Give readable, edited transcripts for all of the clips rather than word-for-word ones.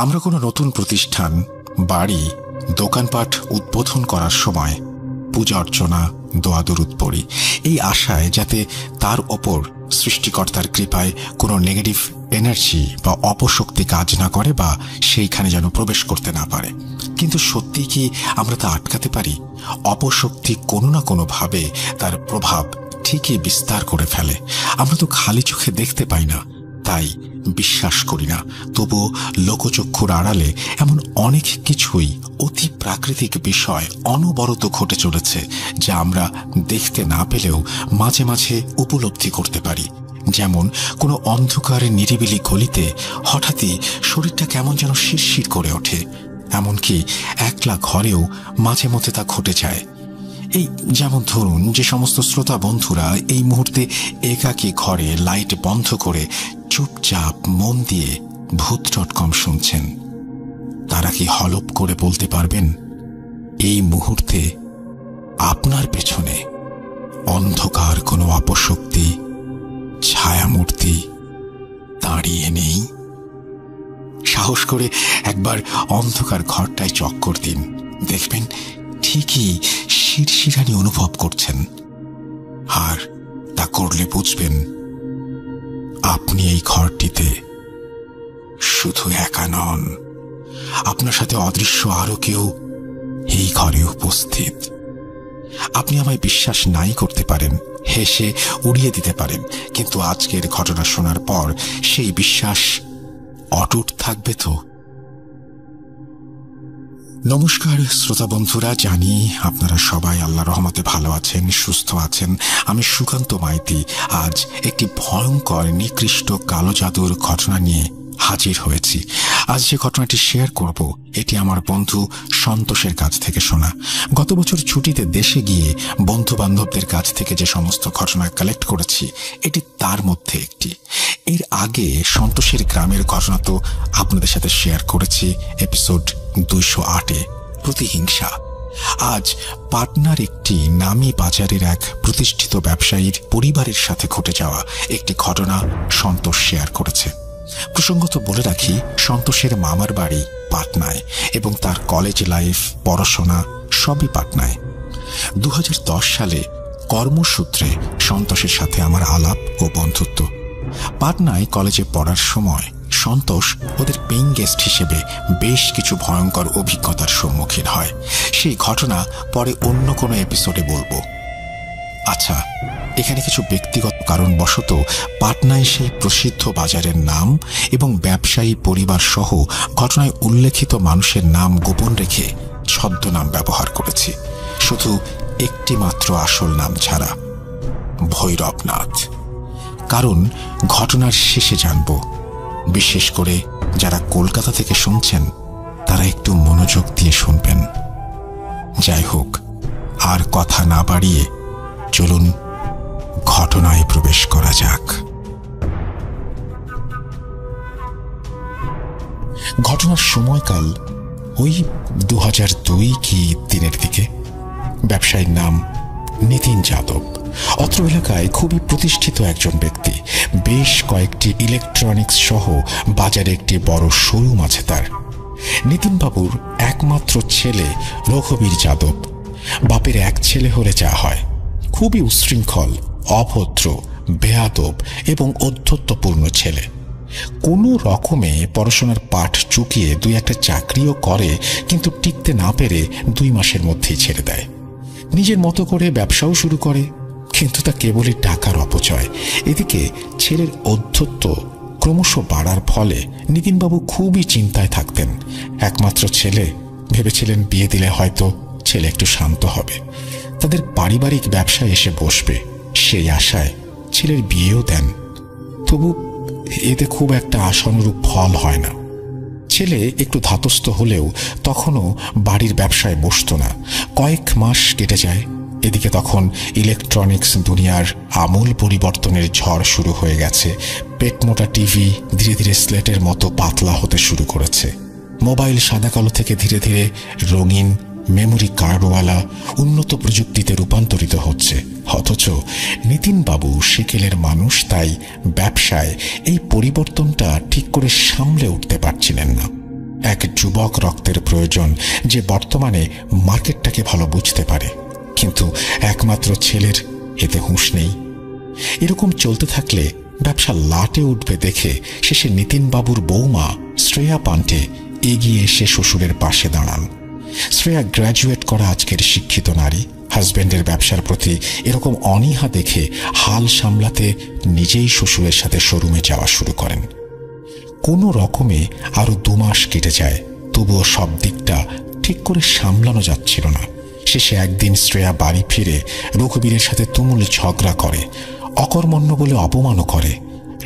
আমরা কোনো নতুন প্রতিষ্ঠান, বাড়ি, দোকানপাট উদ্বোধন করার সময় পূজা অর্চনা, দোয়া দরুদ পড়ি, এই আশায় যাতে তার ওপর সৃষ্টিকর্তার কৃপায় কোনো নেগেটিভ এনার্জি বা অপশক্তি কাজ না করে বা সেইখানে যেন প্রবেশ করতে না পারে। কিন্তু সত্যি কি আমরা তা আটকাতে পারি? অপশক্তি কোনো না কোনোভাবে তার প্রভাব ঠিকই বিস্তার করে ফেলে। আমরা তো খালি চোখে দেখতে পাই না, তাই বিশ্বাস করি না। তবুও লোকচক্ষুর আড়ালে এমন অনেক কিছুই অতি প্রাকৃতিক বিষয় অনবরত ঘটে চলেছে, যা আমরা দেখতে না পেলেও মাঝে মাঝে উপলব্ধি করতে পারি। যেমন কোনো অন্ধকারে নিরিবিলি গলিতে হঠাৎই শরীরটা কেমন যেন শিরশির করে ওঠে। এমনকি একলা ঘরেও মাঝে মধ্যে তা ঘটে যায়। এই যেমন ধরুন, যে সমস্ত শ্রোতা বন্ধুরা এই মুহূর্তে একাকী ঘরে লাইট বন্ধ করে চুপচাপ মন দিয়ে ভূত.com শুনছেন, তারা কি হলপ করে বলতে পারবেন এই মুহূর্তে আপনার পেছনে অন্ধকার কোনো অপশক্তি, ছায়ামূর্তি দাঁড়িয়ে নেই? সাহস করে একবার অন্ধকার ঘরটায় চক্কর দিন, দেখবেন ঠিকই শিরশিরানি অনুভব করছেন। আর তা করলে বুঝবেন আপনি এই ঘরটিতে শুধু একা নন, আপনার সাথে অদৃশ্য আরো কেউ এই ঘরে উপস্থিত। আপনি আমায় বিশ্বাস নাই করতে পারেন, হেসে উড়িয়ে দিতে পারেন, কিন্তু আজকের ঘটনা শোনার পর সেই বিশ্বাস অটুট থাকবে তো? নমস্কার শ্রোতা বন্ধুরা, জানি আপনারা সবাই আল্লাহর রহমতে ভালো আছেন, সুস্থ আছেন। আমি সুকান্ত মাইতি আজ একটি ভয়ঙ্কর নিকৃষ্ট কালো জাদুর ঘটনা নিয়ে হাজির হয়েছি। আজ যে ঘটনাটি শেয়ার করব, এটি আমার বন্ধু সন্তোষের কাছ থেকে শোনা। গত বছর ছুটিতে দেশে গিয়ে বন্ধু বান্ধবদের কাছ থেকে যে সমস্ত ঘটনা কালেক্ট করেছি, এটি তার মধ্যে একটি। এর আগে সন্তোষের গ্রামের ঘটনা তো আপনাদের সাথে শেয়ার করেছি এপিসোড 208-এ, প্রতিহিংসা। আজ পাটনার একটি নামী বাজারের এক প্রতিষ্ঠিত ব্যবসায়ীর পরিবারের সাথে ঘটে যাওয়া একটি ঘটনা সন্তোষ শেয়ার করেছে। প্রসঙ্গত বলে রাখি, সন্তোষের মামার বাড়ি পাটনায় এবং তার কলেজ লাইফ, পড়াশোনা সবই পাটনায়। 2010 সালে কর্মসূত্রে সন্তোষের সাথে আমার আলাপ ও বন্ধুত্ব। পাটনায় কলেজে পড়ার সময় সন্তোষ ওদের পেইং গেস্ট হিসেবে বেশ কিছু ভয়ঙ্কর অভিজ্ঞতার সম্মুখীন হয়। সেই ঘটনা পরে অন্য কোনো এপিসোডে বলবো। আচ্ছা, এখানে কিছু ব্যক্তিগত কারণবশত পাটনায় সেই প্রসিদ্ধ বাজারের নাম এবং ব্যবসায়ী পরিবার সহ ঘটনায় উল্লেখিত মানুষের নাম গোপন রেখে ছদ্মনাম ব্যবহার করেছি, শুধু একটি মাত্র আসল নাম ছাড়া, ভৈরবনাথ। কারণ ঘটনার শেষে জানব, বিশেষ করে যারা কলকাতা থেকে শুনছেন তারা একটু মনোযোগ দিয়ে শুনবেন। যাই হোক, আর কথা না বাড়িয়ে চলুন ঘটনায় প্রবেশ করা যাক। ঘটনার সময়কাল ওই 2002 কি 3-এর দিকে। ব্যবসায়ীর নাম নিতিন যাদব। অত্র এলাকায় খুবই প্রতিষ্ঠিত একজন ব্যক্তি। বেশ কয়েকটি ইলেকট্রনিক্স সহ বাজারে একটি বড় শোরুম আছে তার। নিতিনবাবুর একমাত্র ছেলে রঘুবীর যাদব। বাপের এক ছেলে হলে যা হয়, খুবই উচ্ছৃঙ্খল, অভদ্র, বেয়াদব এবং অধ্যত্বপূর্ণ ছেলে। কোনো রকমে পড়াশোনার পাঠ চুকিয়ে 2-একটা চাকরিও করে, কিন্তু টিকতে না পেরে 2 মাসের মধ্যেই ছেড়ে দেয়। নিজের মতো করে ব্যবসাও শুরু করে, কিন্তু তা কেবলই টাকার অপচয়। এদিকে ছেলের অধ্যত্ব ক্রমশ বাড়ার ফলে নিতিনবাবু খুবই চিন্তায় থাকতেন। একমাত্র ছেলে, ভেবেছিলেন বিয়ে দিলে হয়তো ছেলে একটু শান্ত হবে, তাদের পারিবারিক ব্যবসায় এসে বসবে। সেই আশায় ছেলের বিয়েও দেন, তবু এতে খুব একটা আশানুরূপ ফল হয় না। ছেলে একটু ধাতস্থ হলেও তখনও বাড়ির ব্যবসায় বসত না। কয়েক মাস কেটে যায়। এদিকে তখন ইলেকট্রনিক্স দুনিয়ার আমূল পরিবর্তনের ঝড় শুরু হয়ে গেছে। পেটমোটা টিভি ধীরে ধীরে স্লেটের মতো পাতলা হতে শুরু করেছে। মোবাইল সাদা কালো থেকে ধীরে ধীরে রঙিন, মেমোরি কার্ডওয়ালা উন্নত প্রযুক্তিতে রূপান্তরিত হচ্ছে। অথচ নিতিনবাবু সেকেলের মানুষ, তাই ব্যবসায় এই পরিবর্তনটা ঠিক করে সামলে উঠতে পারছিলেন না। যুবক রক্তের প্রয়োজন, যে বর্তমানে মার্কেটটাকে ভালো বুঝতে পারে, কিন্তু একমাত্র ছেলের এতে হুঁশ নেই। এরকম চলতে থাকলে ব্যবসা লাটে উঠবে দেখে শেষে নিতিনবাবুর বৌমা শ্রেয়া পান্টে এগিয়ে এসে শ্বশুরের পাশে দাঁড়ান। শ্রেয়া গ্র্যাজুয়েট করা আজকের শিক্ষিত নারী। হাজব্যান্ডের ব্যবসার প্রতি এরকম অনীহা দেখে হাল সামলাতে নিজেই শ্বশুরের সাথে শোরুমে যাওয়া শুরু করেন। কোনো রকমে আরো 2 মাস কেটে যায়, তবুও সব দিকটা ঠিক করে সামলানো যাচ্ছিল না। শেষে একদিন শ্রেয়া বাড়ি ফিরে রঘুবীরের সাথে তুমুল ঝগড়া করে, অকর্মণ্য বলে অপমানও করে।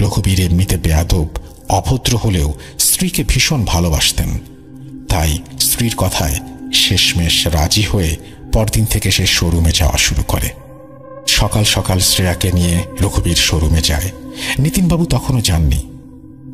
রঘুবীর এমনিতে বেয়াদব, অভদ্র হলেও স্ত্রীকে ভীষণ ভালোবাসতেন। তাই স্ত্রীর কথায় শেষমেশ রাজি হয়ে পরদিন থেকে সে শোরুমে যাওয়া শুরু করে। সকাল সকাল শ্রেয়াকে নিয়ে রঘুবীর শোরুমে যায়। নিতিনবাবু তখনও যাননি।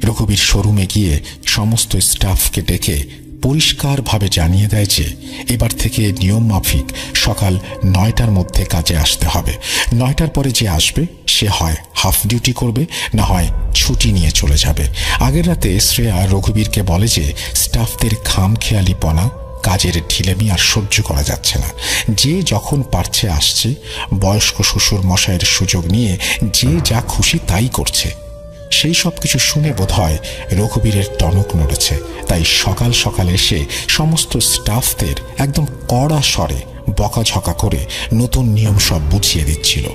রঘুবীর শোরুমে গিয়ে সমস্ত স্টাফকে ডেকে পরিষ্কারভাবে জানিয়ে দেয় যে এবার থেকে নিয়ম মাফিক সকাল 9টার মধ্যে কাজে আসতে হবে। 9টার পরে যে আসবে সে হয় হাফ ডিউটি করবে, না হয় ছুটি নিয়ে চলে যাবে। আগের রাতে শ্রেয়া রঘুবীরকে বলে যে স্টাফদের খামখেয়ালিপনা, কাজের ঢিলেমি আর সহ্য করা যাচ্ছে না। যে যখন পারছে আসছে, বয়স্ক শ্বশুর মশাইয়ের সুযোগ নিয়ে যে যা খুশি তাই করছে। সেই সব কিছু শুনে বোধহয় রঘুবীরের টনক নড়েছে। তাই সকাল সকাল এসে সমস্ত স্টাফদের একদম কড়া স্বরে বকাঝকা করে নতুন নিয়ম সব বুঝিয়ে দিচ্ছিল।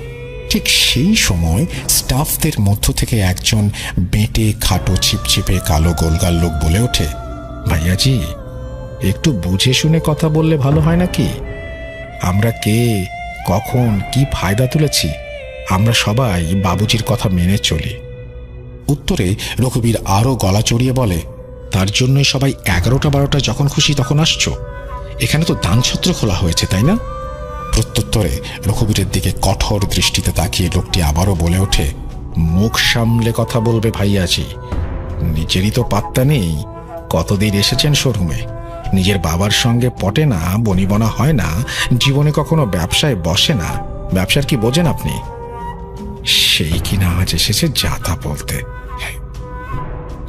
ঠিক সেই সময় স্টাফদের মধ্য থেকে একজন বেঁটে খাটো ছিপছিপে কালো গোলগাল লোক বলে ওঠে, ভাইয়াজি, একটু বুঝে শুনে কথা বললে ভালো হয় নাকি? আমরা কে, কখন, কি ফায়দা তুলেছি, আমরা সবাই বাবুজির কথা মেনে চলি। উত্তরে রঘুবীর আরো গলা চড়িয়ে বলে, তার জন্যই সবাই 11টা 12টা যখন খুশি তখন আসছো? এখানে তো দানছত্র খোলা হয়েছে, তাই না? প্রত্যুত্তরে রঘুবীরের দিকে কঠোর দৃষ্টিতে তাকিয়ে লোকটি আবারও বলে ওঠে, মুখ সামলে কথা বলবে ভাইয়াজি, নিজেরই তো পাত্তা নেই। কতদিন এসেছেন শোরুমে, নিজের বাবার সঙ্গে পটে না, বনিবনা হয় না, জীবনে কখনো ব্যবসায় বসে না, ব্যবসার কি বোঝেন আপনি? সেই কিনা আজ এসেছে যাতা বলতে।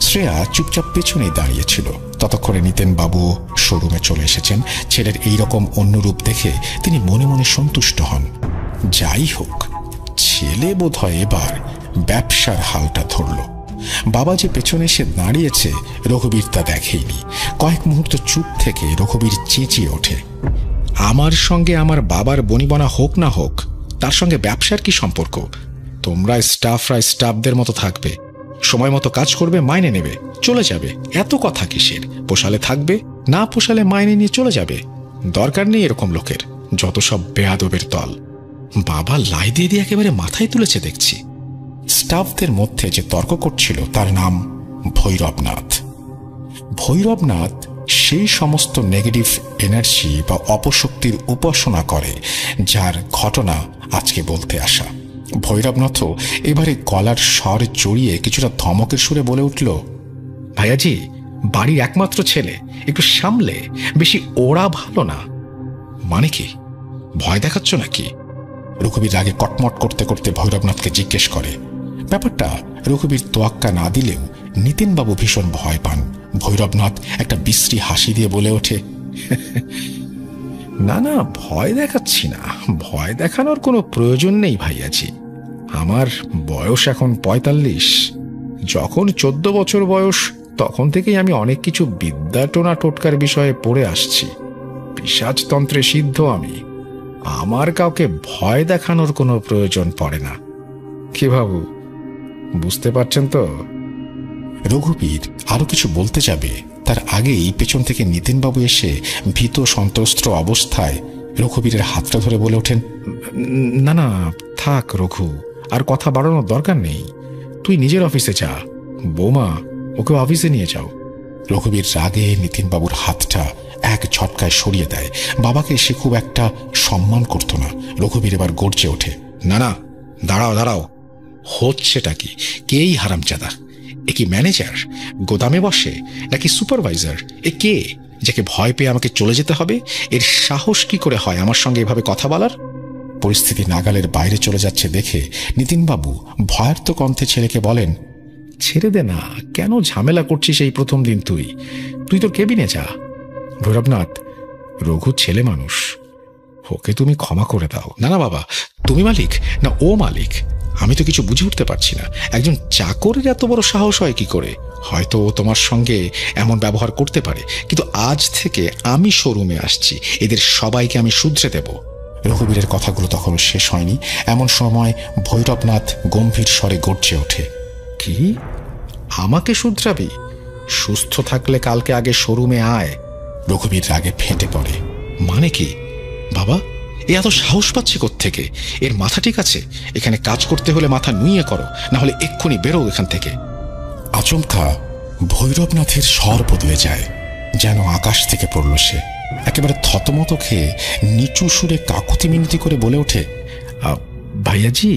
শ্রেয়া চুপচাপ পেছনেই দাঁড়িয়েছিল। ততক্ষণে নিতেনবাবু শোরুমে চলে এসেছেন। ছেলের এইরকম অন্যরূপ দেখে তিনি মনে মনে সন্তুষ্ট হন। যাই হোক, ছেলে বোধহয় এবার ব্যবসার হালটা ধরল। বাবা যে পেছনে এসে দাঁড়িয়েছে রঘুবীর তা দেখেইনি। কয়েক মুহূর্ত চুপ থেকে রঘুবীর চেঁচিয়ে ওঠে, আমার সঙ্গে আমার বাবার বনিবনা হোক না হোক, তার সঙ্গে ব্যবসার কি সম্পর্ক? তোমরা স্টাফরা স্টাফদের মতো থাকবে, সময় মতো কাজ করবে, মাইনে নেবে, চলে যাবে। এত কথা কিসের? পোষালে থাকবে, না পোষালে মাইনে নিয়ে চলে যাবে। দরকার নেই এরকম লোকের, যত সব বেয়াদবের দল। বাবা লাই দিয়ে দিয়ে একেবারে মাথায় তুলেছে দেখছি। স্টাফদের মধ্যে যে তর্ক করছিল তার নাম ভৈরবনাথ। ভৈরবনাথ সেই সমস্ত নেগেটিভ এনার্জি বা অপশক্তির উপাসনা করে যার ঘটনা আজকে বলতে আসা। ভৈরবনাথও এবারে গলার স্বর জড়িয়ে কিছুটা ধমকের সুরে বলে উঠল, ভাইয়াজি, বাড়ির একমাত্র ছেলে, একটু সামলে, বেশি ওরা ভালো না। মানে কি, ভয় দেখাচ্ছ নাকি? রঘুবীর রাগে কটমট করতে করতে ভৈরবনাথকে জিজ্ঞেস করে। ব্যাপারটা রঘুবীর তোয়াক্কা না দিলেও নিতিনবাবু ভীষণ ভয় পান। ভৈরবনাথ একটা বিশ্রী হাসি দিয়ে বলে ওঠে, না না, ভয় দেখাচ্ছি না, ভয় দেখানোর কোনো প্রয়োজন নেই ভাইয়াজি। আমার বয়স এখন 45। যখন 14 বছর বয়স তখন থেকেই আমি অনেক কিছু বিদ্যা টোনা টোটকার বিষয়ে পড়ে আসছি। পিশাচতন্ত্রে সিদ্ধ আমি। আমার কাউকে ভয় দেখানোর কোনো প্রয়োজন পড়ে না। কি বাবু, বুঝতে পারছেন তো? রঘুবীর আরো কিছু বলতে যাবে, তার আগেই পেছন থেকে নিতিনবাবু এসে ভীত সন্ত্রস্ত অবস্থায় রঘুবীরের হাতটা ধরে বলে ওঠেন, না না, থাক রঘু, আর কথা বাড়ানোর দরকার নেই। তুই নিজের অফিসে যা, বৌমা ওকে অফিসে নিয়ে যাও। রঘুবীর রাগে নিতিনবাবুর হাতটা এক ঝটকায় সরিয়ে দেয়। বাবাকে সে খুব একটা সম্মান করত না। রঘুবীর এবার গর্জে ওঠে, না না, দাঁড়াও দাঁড়াও, হচ্ছেটা কি? কেই হারামজাদা? এ কি ম্যানেজার, গোদামে বসে, নাকি সুপারভাইজার? এ কে, যাকে ভয় পেয়ে আমাকে চলে যেতে হবে? এর সাহস কি করে হয় আমার সঙ্গে এভাবে কথা বলার? পরিস্থিতি নাগালের বাইরে চলে যাচ্ছে দেখে নিতিনবাবু ভয়ার্ত কণ্ঠে ছেলেকে বলেন, ছেড়ে দে না, কেন ঝামেলা করছিস এই প্রথম দিন? তুই তোর কেবিনে যা। ভৈরবনাথ, রঘু ছেলে মানুষ, ওকে তুমি ক্ষমা করে দাও। না না বাবা, তুমি মালিক না ও মালিক? আমি তো কিছু বুঝে উঠতে পারছি না। একজন চাকরের এত বড় সাহস হয় কি করে? হয়তো ও তোমার সঙ্গে এমন ব্যবহার করতে পারে, কিন্তু আজ থেকে আমি শোরুমে আসছি, এদের সবাইকে আমি শুধরে দেব। রঘুবীরের কথাগুলো তখন শেষ হয়নি, এমন সময় ভৈরবনাথ গম্ভীর স্বরে গর্জে ওঠে। কি? আমাকে শুধরাবি? সুস্থ থাকলে কালকে আগে শোরুমে আয়। রঘুবীর রাগে ফেটে পড়ে। মানে কি বাবা? এ এত সাহস পাচ্ছে কোত্থেকে? এর মাথা ঠিক আছে? এখানে কাজ করতে হলে মাথা নুইয়ে করো, না হলে এক্ষুনি বেরো এখান থেকে। আচমকা ভৈরবনাথের স্বর বদলে যায়, যেন আকাশ থেকে পড়ল সে। একেবারে থতমত খেয়ে নিচু সুরে কাকুতি মিনতি করে বলে ওঠে, ভাইয়াজি,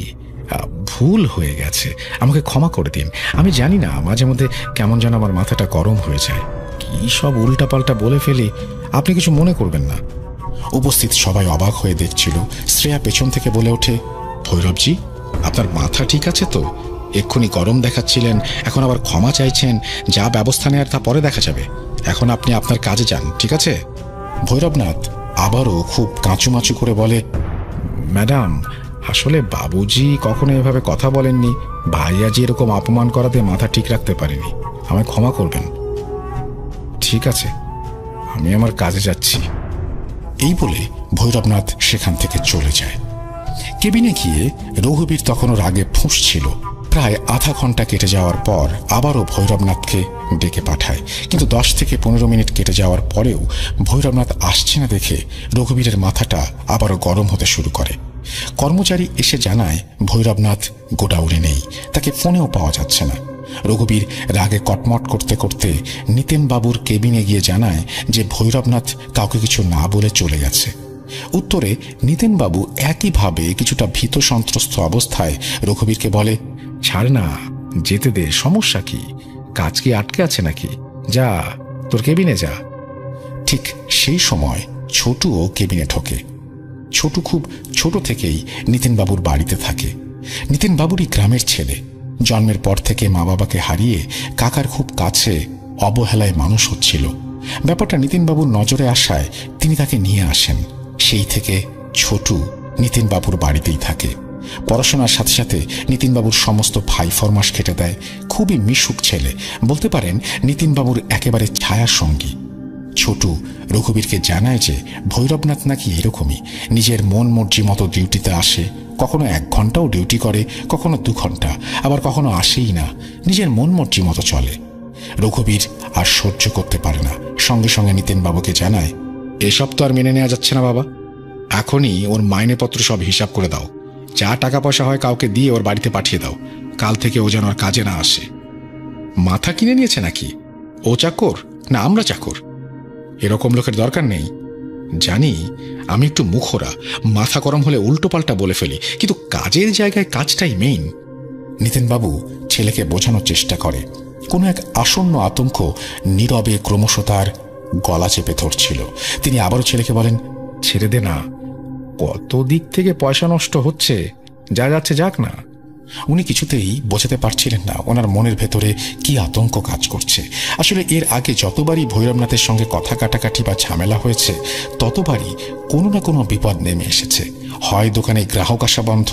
ভুল হয়ে গেছে, আমাকে ক্ষমা করে দিন। আমি জানি না, মাঝে মধ্যে কেমন যেন আমার মাথাটা গরম হয়ে যায়, কি সব উল্টাপাল্টা বলে ফেলি, আপনি কিছু মনে করবেন না। উপস্থিত সবাই অবাক হয়ে দেখছিল। শ্রেয়া পেছন থেকে বলে ওঠে, ভৈরবজি, আপনার মাথা ঠিক আছে তো? এক্ষুনি গরম দেখাচ্ছিলেন, এখন আবার ক্ষমা চাইছেন। যা ব্যবস্থা নেওয়ার তা পরে দেখা যাবে, এখন আপনি আপনার কাজে যান, ঠিক আছে? ভৈরবনাথ আবারও খুব কাঁচুমাচু করে বলে, ম্যাডাম, আসলে বাবুজি কখনো এভাবে কথা বলেননি। ভাইয়াজি এরকম অপমান করাতে মাথা ঠিক রাখতে পারেনি, আমায় ক্ষমা করবেন। ঠিক আছে, আমি আমার কাজে যাচ্ছি। এই বলে ভৈরবনাথ সেখান থেকে চলে যায়। কেবিনে গিয়ে রঘুবীর তখনও রাগে ফুঁসছিল। প্রায় আধা ঘন্টা কেটে যাওয়ার পর আবারও ভৈরবনাথকে ডেকে পাঠায়, কিন্তু 10 থেকে 15 মিনিট কেটে যাওয়ার পরেও ভৈরবনাথ আসছে না দেখে রঘুবীরের মাথাটা আবারও গরম হতে শুরু করে। কর্মচারী এসে জানায় ভৈরবনাথ গোডাউনে নেই, তাকে ফোনেও পাওয়া যাচ্ছে না। রঘুবীর রাগে কটমট করতে করতে নিতেনবাবুর কেবিনে গিয়ে জানায় যে ভৈরবনাথ কাউকে কিছু না বলে চলে গেছে। উত্তরে নিতেনবাবু একইভাবে কিছুটা ভীত সন্ত্রস্ত অবস্থায় রঘুবীরকে বলে, ছাড় না, যেতে দে, সমস্যা কি? কাজ কি আটকে আছে নাকি? যা, তোর কেবিনে যা। ঠিক সেই সময় ছোটুও কেবিনে ঢোকে। ছোটু খুব ছোট থেকেই নিতেনবাবুর বাড়িতে থাকে। নিতেনবাবুরই গ্রামের ছেলে, জন্মের পর থেকে মা বাবাকে হারিয়ে কাকার খুব কাছে অবহেলায় মানুষ হচ্ছিল। ব্যাপারটা নিতেনবাবুর নজরে আসায় তিনি তাকে নিয়ে আসেন। সেই থেকে ছোটু নিতেনবাবুর বাড়িতেই থাকে। পড়াশোনার সাথে সাথে নিতিনবাবুর সমস্ত ভাই ফরমাস খেটে দেয়। খুবই মিশুক ছেলে, বলতে পারেন নিতিনবাবুর একেবারে ছায়া সঙ্গী। ছোটু রঘুবীরকে জানায় যে ভৈরবনাথ নাকি এরকমই, নিজের মন মর্জি মতো ডিউটিতে আসে, কখনো 1 ঘন্টাও ডিউটি করে, কখনো 2 ঘন্টা, আবার কখনো আসেই না, নিজের মন মর্জি মতো চলে। রঘুবীর আর সহ্য করতে পারে না, সঙ্গে সঙ্গে নিতেনবাবুকে জানায়, এসব তো আর মেনে নেওয়া যাচ্ছে না বাবা, এখনই ওর মাইনেপত্র সব হিসাব করে দাও, যা টাকা পয়সা হয় কাউকে দিয়ে ওর বাড়িতে পাঠিয়ে দাও, কাল থেকে ও যেন আর কাজে না আসে। মাথা কিনে নিয়েছে নাকি? ও চাকর না আমরা চাকর? এরকম লোকের দরকার নেই। জানি আমি একটু মুখরা, মাথা গরম হলে উল্টো পাল্টা বলে ফেলি, কিন্তু কাজের জায়গায় কাজটাই মেইন। নিতেনবাবু ছেলেকে বোঝানোর চেষ্টা করে। কোনো এক আসন্ন আতঙ্ক নীরবে ক্রমশ তার গলা চেপে ধরছিল। তিনি আবারও ছেলেকে বলেন, ছেড়ে দে না, কত দিক থেকে পয়সা নষ্ট হচ্ছে, যা যাচ্ছে যাক না। উনি কিছুতেই বোঝাতে পারছিলেন না ওনার মনের ভেতরে কি আতঙ্ক কাজ করছে। আসলে এর আগে যতবারই ভৈরবনাথের সঙ্গে কথা কাটাকাটি বা ঝামেলা হয়েছে, ততবারই কোনো না কোনো বিপদ নেমে এসেছে। হয় দোকানে গ্রাহক আসা বন্ধ,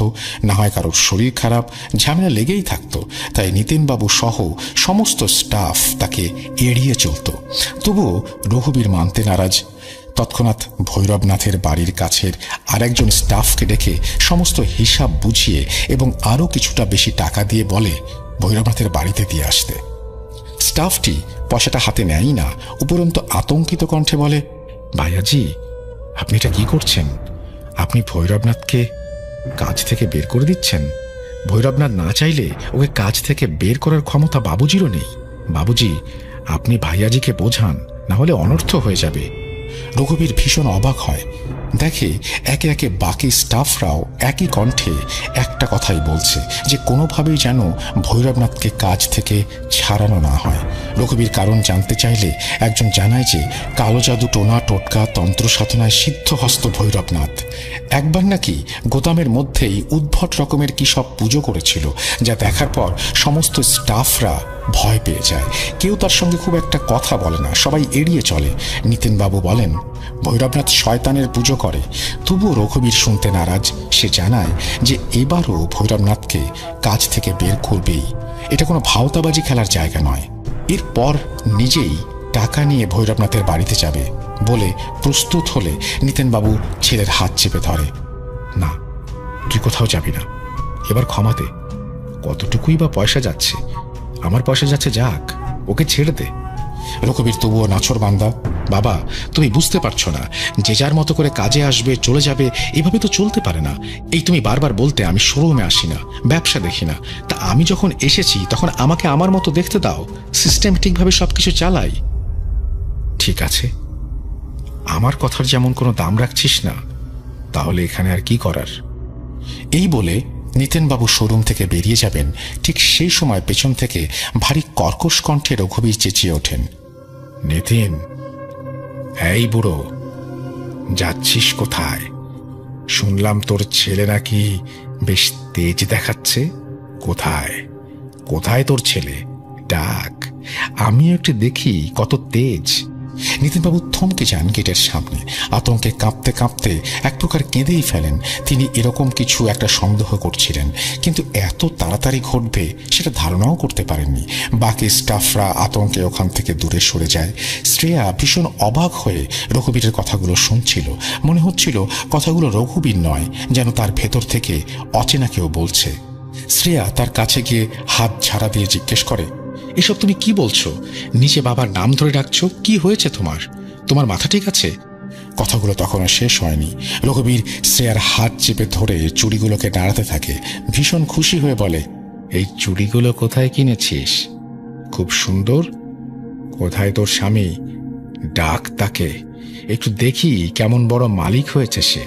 না হয় কারোর শরীর খারাপ, ঝামেলা লেগেই থাকতো। তাই নিতেনবাবু সহ সমস্ত স্টাফ তাকে এড়িয়ে চলত। তবুও রঘুবীর মানতে নারাজ। তৎক্ষণাৎ ভৈরবনাথের বাড়ির কাছের আরেকজন স্টাফকে ডেকে সমস্ত হিসাব বুঝিয়ে এবং আরও কিছুটা বেশি টাকা দিয়ে বলে ভৈরবনাথের বাড়িতে দিয়ে আসতে। স্টাফটি পয়সাটা হাতে নেয়ই না, উপরন্তু আতঙ্কিত কণ্ঠে বলে, ভাইয়াজি, আপনি এটা কি করছেন? আপনি ভৈরবনাথকে কাজ থেকে বের করে দিচ্ছেন। ভৈরবনাথ না চাইলে ওকে কাজ থেকে বের করার ক্ষমতা বাবুজিরও নেই। বাবুজি, আপনি ভাইয়াজিকে বোঝান, না হলে অনর্থ হয়ে যাবে। রঘুবীর ভীষণ অবাক হয়। দেখে একে একে বাকি স্টাফরাও একই কণ্ঠে একটা কথাই বলছে যে কোনোভাবেই যেন ভৈরবনাথকে কাজ থেকে ছাড়ানো না হয়। রঘুবীর কারণ জানতে চাইলে একজন জানায় যে কালো জাদু, টোনা টোটকা, তন্ত্র সাধনায় সিদ্ধহস্ত ভৈরবনাথ একবার নাকি গোদামের মধ্যেই উদ্ভট রকমের কি সব পুজো করেছিল, যা দেখার পর সমস্ত স্টাফরা ভয় পেয়ে যায়। কেউ তার সঙ্গে খুব একটা কথা বলে না, সবাই এড়িয়ে চলে। নিতিনবাবু বলেন ভৈরবনাথ শয়তানের পুজো করে, তবুও রঘুবীর শুনতে নারাজ। সে জানায় যে এবারও ভৈরবনাথকে কাজ থেকে বের করবেই, এটা কোনো ভাওতাবাজি খেলার জায়গা নয়। এরপর নিজেই টাকা নিয়ে ভৈরবনাথের বাড়িতে যাবে বলে প্রস্তুত হলে নিতিনবাবু ছেলের হাত চেপে ধরে। না, তুই কোথাও যাবি না, এবার ক্ষমা দে। কতটুকুই বা পয়সা যাচ্ছে, আমার পয়সা যাচ্ছে যাক, ওকে ছেড়ে দে। রঘুবীর তবুও নাছর বান্দা। বাবা, তুমি বুঝতে পারছো না, যে যার মতো করে কাজে আসবে চলে যাবে, এভাবে তো চলতে পারে না। এই তুমি বারবার বলতে আমি শোরুমে আসি না, ব্যবসা দেখি না, তা আমি যখন এসেছি তখন আমাকে আমার মতো দেখতে দাও, সিস্টেমেটিকভাবে সবকিছু চালাই। ঠিক আছে, আমার কথার যেমন কোনো দাম রাখছিস না, তাহলে এখানে আর কি করার। এই বলে নিতিনবাবু শোরুম থেকে বেরিয়ে যাবেন, ঠিক সেই সময় পেছন থেকে ভারী কর্কশ কণ্ঠে রঘুবীর চেঁচিয়ে ওঠেন, নিতিন, এই বুড়ো, যাচ্ছিস কোথায়? শুনলাম তোর ছেলে নাকি বেশ তেজ দেখাচ্ছে। কোথায় কোথায় তোর ছেলে? ডাক, আমি একটু দেখি কত তেজ। নিতিনবাবু থমকে যান গেটের সামনে, আতঙ্কে কাঁপতে কাঁপতে এক প্রকার কেঁদেই ফেলেন। তিনি এরকম কিছু একটা সন্দেহ করছিলেন, কিন্তু এত তাড়াতাড়ি ঘটবে সেটা ধারণাও করতে পারেননি। বাকি স্টাফরা আতঙ্কে ওখান থেকে দূরে সরে যায়। শ্রেয়া ভীষণ অবাক হয়ে রঘুবীরের কথাগুলো শুনছিল। মনে হচ্ছিল কথাগুলো রঘুবীর নয়, যেন তার ভেতর থেকে অচেনা কেউ বলছে। শ্রেয়া তার কাছে গিয়ে হাত ঝাড়া দিয়ে জিজ্ঞেস করে, এসব তুমি কি বলছো? নিজে বাবার নাম ধরে ডাকছো, কি হয়েছে তোমার? তোমার মাথা ঠিক আছে? কথাগুলো তখনও শেষ হয়নি। রঘুবীর শ্রেয়ার হাত চেপে ধরে চুড়িগুলোকে নাড়াতে থাকে। ভীষণ খুশি হয়ে বলে, এই চুড়িগুলো কোথায় কিনেছিস? খুব সুন্দর। কোথায় তোর স্বামী? ডাক তাকে, একটু দেখি কেমন বড় মালিক হয়েছে সে।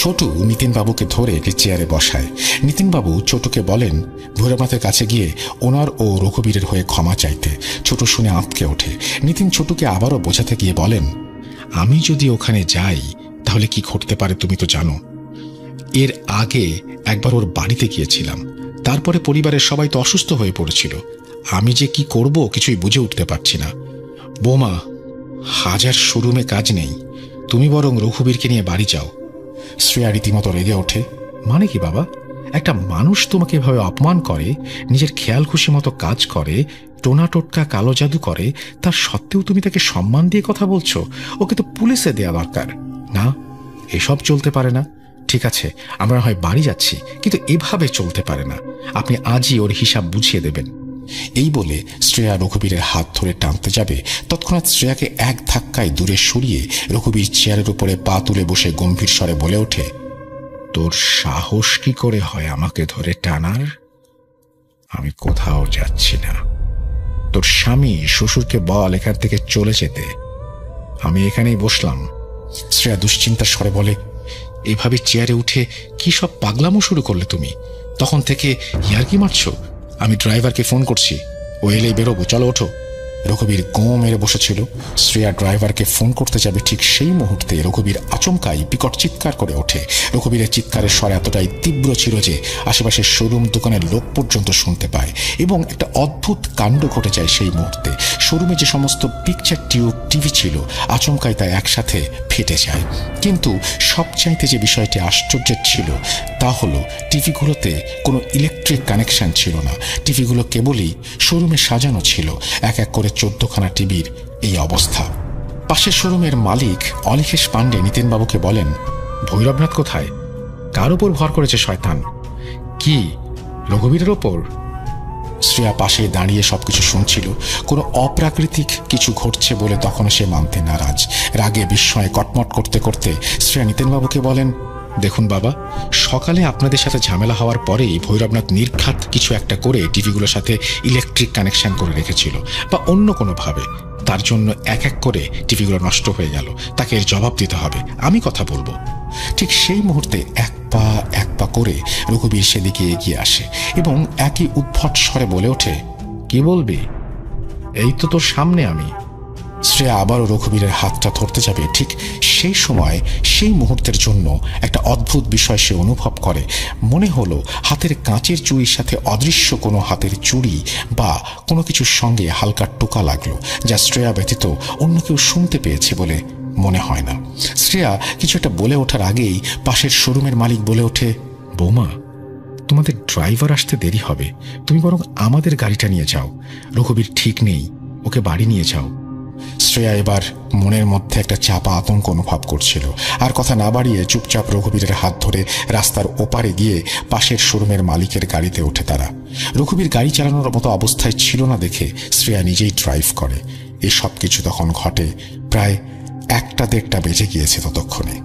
ছোটু নিতিনবাবুকে ধরে একটি চেয়ারে বসায়। নিতিনবাবু ছোটুকে বলেন ভৈরবনাথের কাছে গিয়ে ওনার ও রঘুবীরের হয়ে ক্ষমা চাইতে। ছোটু শুনে আঁতকে ওঠে। নিতিন ছোটুকে আবারও বোঝাতে গিয়ে বলেন, আমি যদি ওখানে যাই তাহলে কি ঘটতে পারে তুমি তো জানো। এর আগে একবার ওর বাড়িতে গিয়েছিলাম, তারপরে পরিবারের সবাই তো অসুস্থ হয়ে পড়েছিল। আমি যে কি করব কিছুই বুঝে উঠতে পারছি না। বৌমা, হাজার শোরুমে কাজ নেই, তুমি বরং রঘুবীরকে নিয়ে বাড়ি যাও। শ্রেয়া রীতিমতো রেগে ওঠে। মানে কি বাবা? একটা মানুষ তোমাকে এভাবে অপমান করে, নিজের খেয়াল খুশি মতো কাজ করে, টোনা টোটকা কালো জাদু করে, তার সত্ত্বেও তুমি তাকে সম্মান দিয়ে কথা বলছো? ওকে তো পুলিশে দেওয়া দরকার। না, এসব চলতে পারে না। ঠিক আছে, আমরা হয় বাড়ি যাচ্ছি, কিন্তু এভাবে চলতে পারে না। আপনি আজই ওর হিসাব বুঝিয়ে দেবেন। এই বলে শ্রেয়া রঘুবীরের হাত ধরে টানতে যাবে, তৎক্ষণাৎ শ্রেয়াকে এক ধাক্কায় দূরে সরিয়ে রঘুবীর চেয়ারের উপরে পা তুলে বসে গম্ভীর স্বরে বলে ওঠে, তোর সাহস কি করে হয় আমাকে ধরে টানার? আমি কোথাও যাচ্ছি না। তোর স্বামী শ্বশুরকে বল এখান থেকে চলে যেতে। আমি এখানেই বসলাম। শ্রেয়া দুশ্চিন্তার স্বরে বলে, এভাবে চেয়ারে উঠে কি সব পাগলামো শুরু করলে তুমি? তখন থেকে ইয়ার্কি মারছো? আমি ড্রাইভারকে ফোন করছি, ও এলেই বেরোবো, চলো ওঠো। রঘুবীর গোঁ মেরে বসেছিল। শ্রেয়া ড্রাইভারকে ফোন করতে যাবে, ঠিক সেই মুহূর্তে রঘুবীর আচমকাই বিকট চিৎকার করে ওঠে। রঘুবীরের চিৎকারের স্বর এতটাই তীব্র ছিল যে আশেপাশের শোরুম দোকানের লোক পর্যন্ত শুনতে পায়। এবং একটা অদ্ভুত কাণ্ড ঘটে যায় সেই মুহূর্তে। শোরুমে যে সমস্ত পিকচার টিউব টিভি ছিল আচমকাই তা একসাথে ফেটে যায়। কিন্তু সবচাইতে যে বিষয়টি আশ্চর্যের ছিল তা হলো টিভিগুলোতে কোনো ইলেকট্রিক কানেকশন ছিল না। টিভিগুলো কেবলই শোরুমে সাজানো ছিল। এক এক করে 14খানা টিভির এই অবস্থা। পাশের শোরুমের মালিক অলিকেশ পাণ্ডে নিতিনবাবুকে বলেন, ভৈরবনাথ কোথায়? কার উপর ভর করেছে শয়তান? কি, রঘুবীরের ওপর? শ্রেয়া পাশে দাঁড়িয়ে সবকিছু শুনছিল। কোনো অপ্রাকৃতিক কিছু ঘটছে বলে তখনও সে মানতে নারাজ। রাগে বিস্ময়ে কটমট করতে করতে শ্রেয়া নিতিনবাবুকে বলেন, দেখুন বাবা, সকালে আপনাদের সাথে ঝামেলা হওয়ার পরেই ভৈরবনাথ নির্ঘাত কিছু একটা করে টিভিগুলোর সাথে ইলেকট্রিক কানেকশন করে রেখেছিল, বা অন্য কোনোভাবে। তার জন্য এক এক করে টিভিগুলো নষ্ট হয়ে গেল, তাকে এর জবাব দিতে হবে, আমি কথা বলবো। ঠিক সেই মুহূর্তে এক পা করে রঘুবীর সেদিকে এগিয়ে আসে এবং একই উদ্ভট স্বরে বলে ওঠে, কি বলবি? এই তো তোর সামনে আমি। শ্রেয়া আবারও রঘুবীরের হাতটা ধরতে যাবে, ঠিক সেই সময় সেই মুহূর্তের জন্য একটা অদ্ভুত বিষয় সে অনুভব করে। মনে হলো হাতের কাঁচের চুড়ির সাথে অদৃশ্য কোনো হাতের চুড়ি বা কোনো কিছুর সঙ্গে হালকা টোকা লাগলো, যা শ্রেয়া ব্যতীত অন্য কেউ শুনতে পেয়েছে বলে মনে হয় না। শ্রেয়া কিছু একটা বলে ওঠার আগেই পাশের শোরুমের মালিক বলে ওঠে, বৌমা, তোমাদের ড্রাইভার আসতে দেরি হবে, তুমি বরং আমাদের গাড়িটা নিয়ে যাও। রঘুবীর ঠিক নেই, ওকে বাড়ি নিয়ে যাও। শ্রেয়া এবার মনের মধ্যে একটা চাপা আতঙ্ক অনুভব করছিল। আর কথা না বাড়িয়ে চুপচাপ রঘুবীরের হাত ধরে রাস্তার ওপারে গিয়ে পাশের শোরুমের মালিকের গাড়িতে ওঠে তারা। রঘুবীর গাড়ি চালানোর মতো অবস্থায় ছিল না দেখে শ্রেয়া নিজেই ড্রাইভ করে। এই সব কিছু তখন ঘটে প্রায় 1-1.5 বেজে গিয়েছে ততক্ষণে।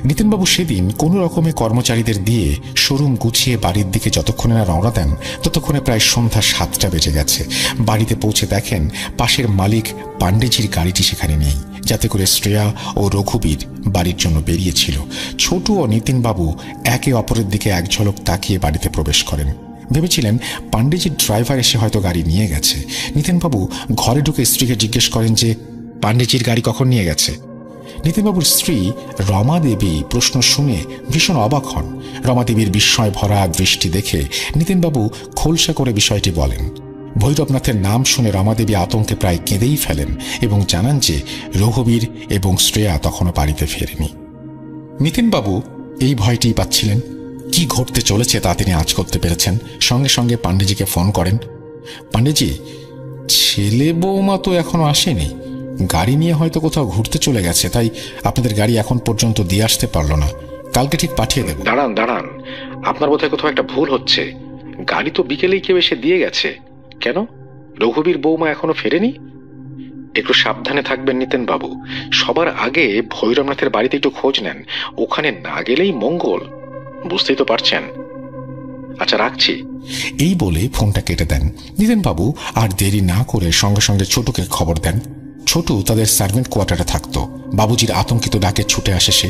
নিতিনবাবু সেদিন কোনো রকমে কর্মচারীদের দিয়ে শোরুম গুছিয়ে বাড়ির দিকে যতক্ষণে না রওনা দেন, ততক্ষণে প্রায় সন্ধ্যা 7টা বেজে গেছে। বাড়িতে পৌঁছে দেখেন পাশের মালিক পাণ্ডেজির গাড়িটি সেখানে নেই, যাতে করে শ্রেয়া ও রঘুবীর বাড়ির জন্য বেরিয়েছিল। ছোটু ও নিতিনবাবু একে অপরের দিকে এক ঝলক তাকিয়ে বাড়িতে প্রবেশ করেন। ভেবেছিলেন পাণ্ডেজির ড্রাইভার এসে হয়তো গাড়ি নিয়ে গেছে। নিতিনবাবু ঘরে ঢুকে স্ত্রীকে জিজ্ঞেস করেন যে পাণ্ডেজির গাড়ি কখন নিয়ে গেছে। নিতিনবাবুর স্ত্রী রমা দেবী প্রশ্ন শুনে ভীষণ অবাক হন। রমা দেবীর বিস্ময় ভরা দৃষ্টি দেখে নিতিনবাবু খোলসা করে বিষয়টি বলেন। ভৈরবনাথের নাম শুনে রমা দেবী আতঙ্কে প্রায় কেঁদেই ফেলেন এবং জানান যে রঘুবীর এবং শ্রেয়া তখনও বাড়িতে ফেরেনি। নিতিনবাবু এই ভয়টি পাচ্ছিলেন, কি ঘটতে চলেছে তা তিনি আঁচ করতে পেরেছেন। সঙ্গে সঙ্গে পাণ্ডেজিকে ফোন করেন। পাণ্ডেজি, ছেলে বৌমা তো এখনো আসেনি, গাড়ি নিয়ে হয়তো কোথাও ঘুরতে চলে গেছে, তাই আপনাদের গাড়ি এখন পর্যন্ত দিয়ে আসতে পারলো না, কালকে ঠিক পাঠিয়ে দেব। দাঁড়ান, আপনার বোধহয় কোথাও একটা ভুল হচ্ছে। গাড়ি তো বিকেলেই কেউ এসে দিয়ে গেছে। কেন, রঘুবীর বৌমা এখনো ফেরেনি? একটু সাবধানে থাকবেন নিতিনবাবু। সবার আগে ভৈরবনাথের বাড়িতে একটু খোঁজ নেন, ওখানে না গেলেই মঙ্গল, বুঝতেই তো পারছেন। আচ্ছা, রাখছি। এই বলে ফোনটা কেটে দেন। নিতিনবাবু আর দেরি না করে সঙ্গে সঙ্গে ছোটুকে খবর দেন। ছোটু তাদের সার্ভেন্ট কোয়ার্টারে থাকতো। বাবুজির আতঙ্কিত ডাকে ছুটে আসে সে।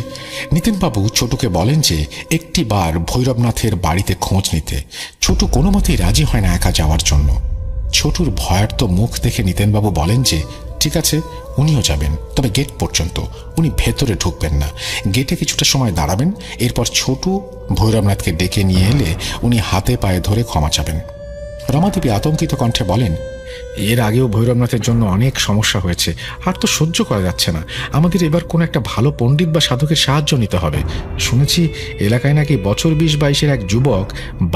নিতিনবাবু ছোটুকে বলেন যে একটি বার ভৈরবনাথের বাড়িতে খোঁজ নিতে। ছোটু কোনো মতেই রাজি হয় না একা যাওয়ার জন্য। ছোটুর ভয়ার্ত মুখ দেখে নিতিনবাবু বলেন যে ঠিক আছে, উনিও যাবেন, তবে গেট পর্যন্ত, উনি ভেতরে ঢুকবেন না। গেটে কিছুটা সময় দাঁড়াবেন, এরপর ছোটু ভৈরবনাথকে ডেকে নিয়ে এলে উনি হাতে পায়ে ধরে ক্ষমা চাবেন। রমাদেবী আতঙ্কিত কণ্ঠে বলেন, এর আগেও ভৈরবনাথের জন্য অনেক সমস্যা হয়েছে, আর তো সহ্য করা যাচ্ছে না। আমাদের এবার কোনো একটা ভালো পণ্ডিত বা সাধকের সাহায্য নিতে হবে। শুনেছি এলাকায় নাকি বছর 20-22-এর এক যুবক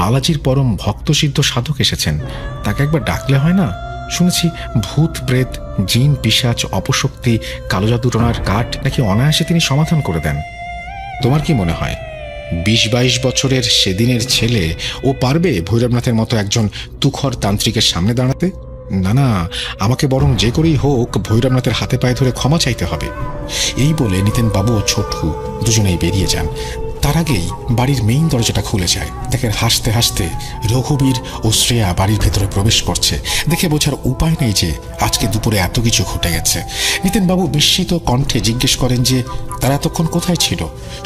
বালাজির পরম ভক্তসিদ্ধ সাধক এসেছেন, তাকে একবার ডাকলে হয় না? শুনেছি ভূত প্রেত, জিন পিশাচ, অপশক্তি, কালো জাদুটোনার কাঠ নাকি অনায়াসে তিনি সমাধান করে দেন। তোমার কি মনে হয় 20-22 বছরের সেদিনের ছেলে ও পারবে ভৈরবনাথের মতো একজন তুখর তান্ত্রিকের সামনে দাঁড়াতে? না, আমাকে বরং যে করেই হোক ভৈরবনাথের হাতে পায়ে ধরে ক্ষমা চাইতে হবে। এই বলে নিতিনবাবু ও ছোটু দুজনেই বেরিয়ে যান। তার আগেই বাড়ির মেইন দরজাটা খুলে যায়। দেখেন হাসতে হাসতে রঘুবীর ও শ্রেয়া বাড়ির ভেতরে প্রবেশ করছে। দেখে বোঝার উপায় নেই যে আজকে দুপুরে এত কিছু ঘটে গেছে। নিতিনবাবু বিস্মিত কণ্ঠে জিজ্ঞেস করেন যে তারা এতক্ষণ কোথায় ছিল।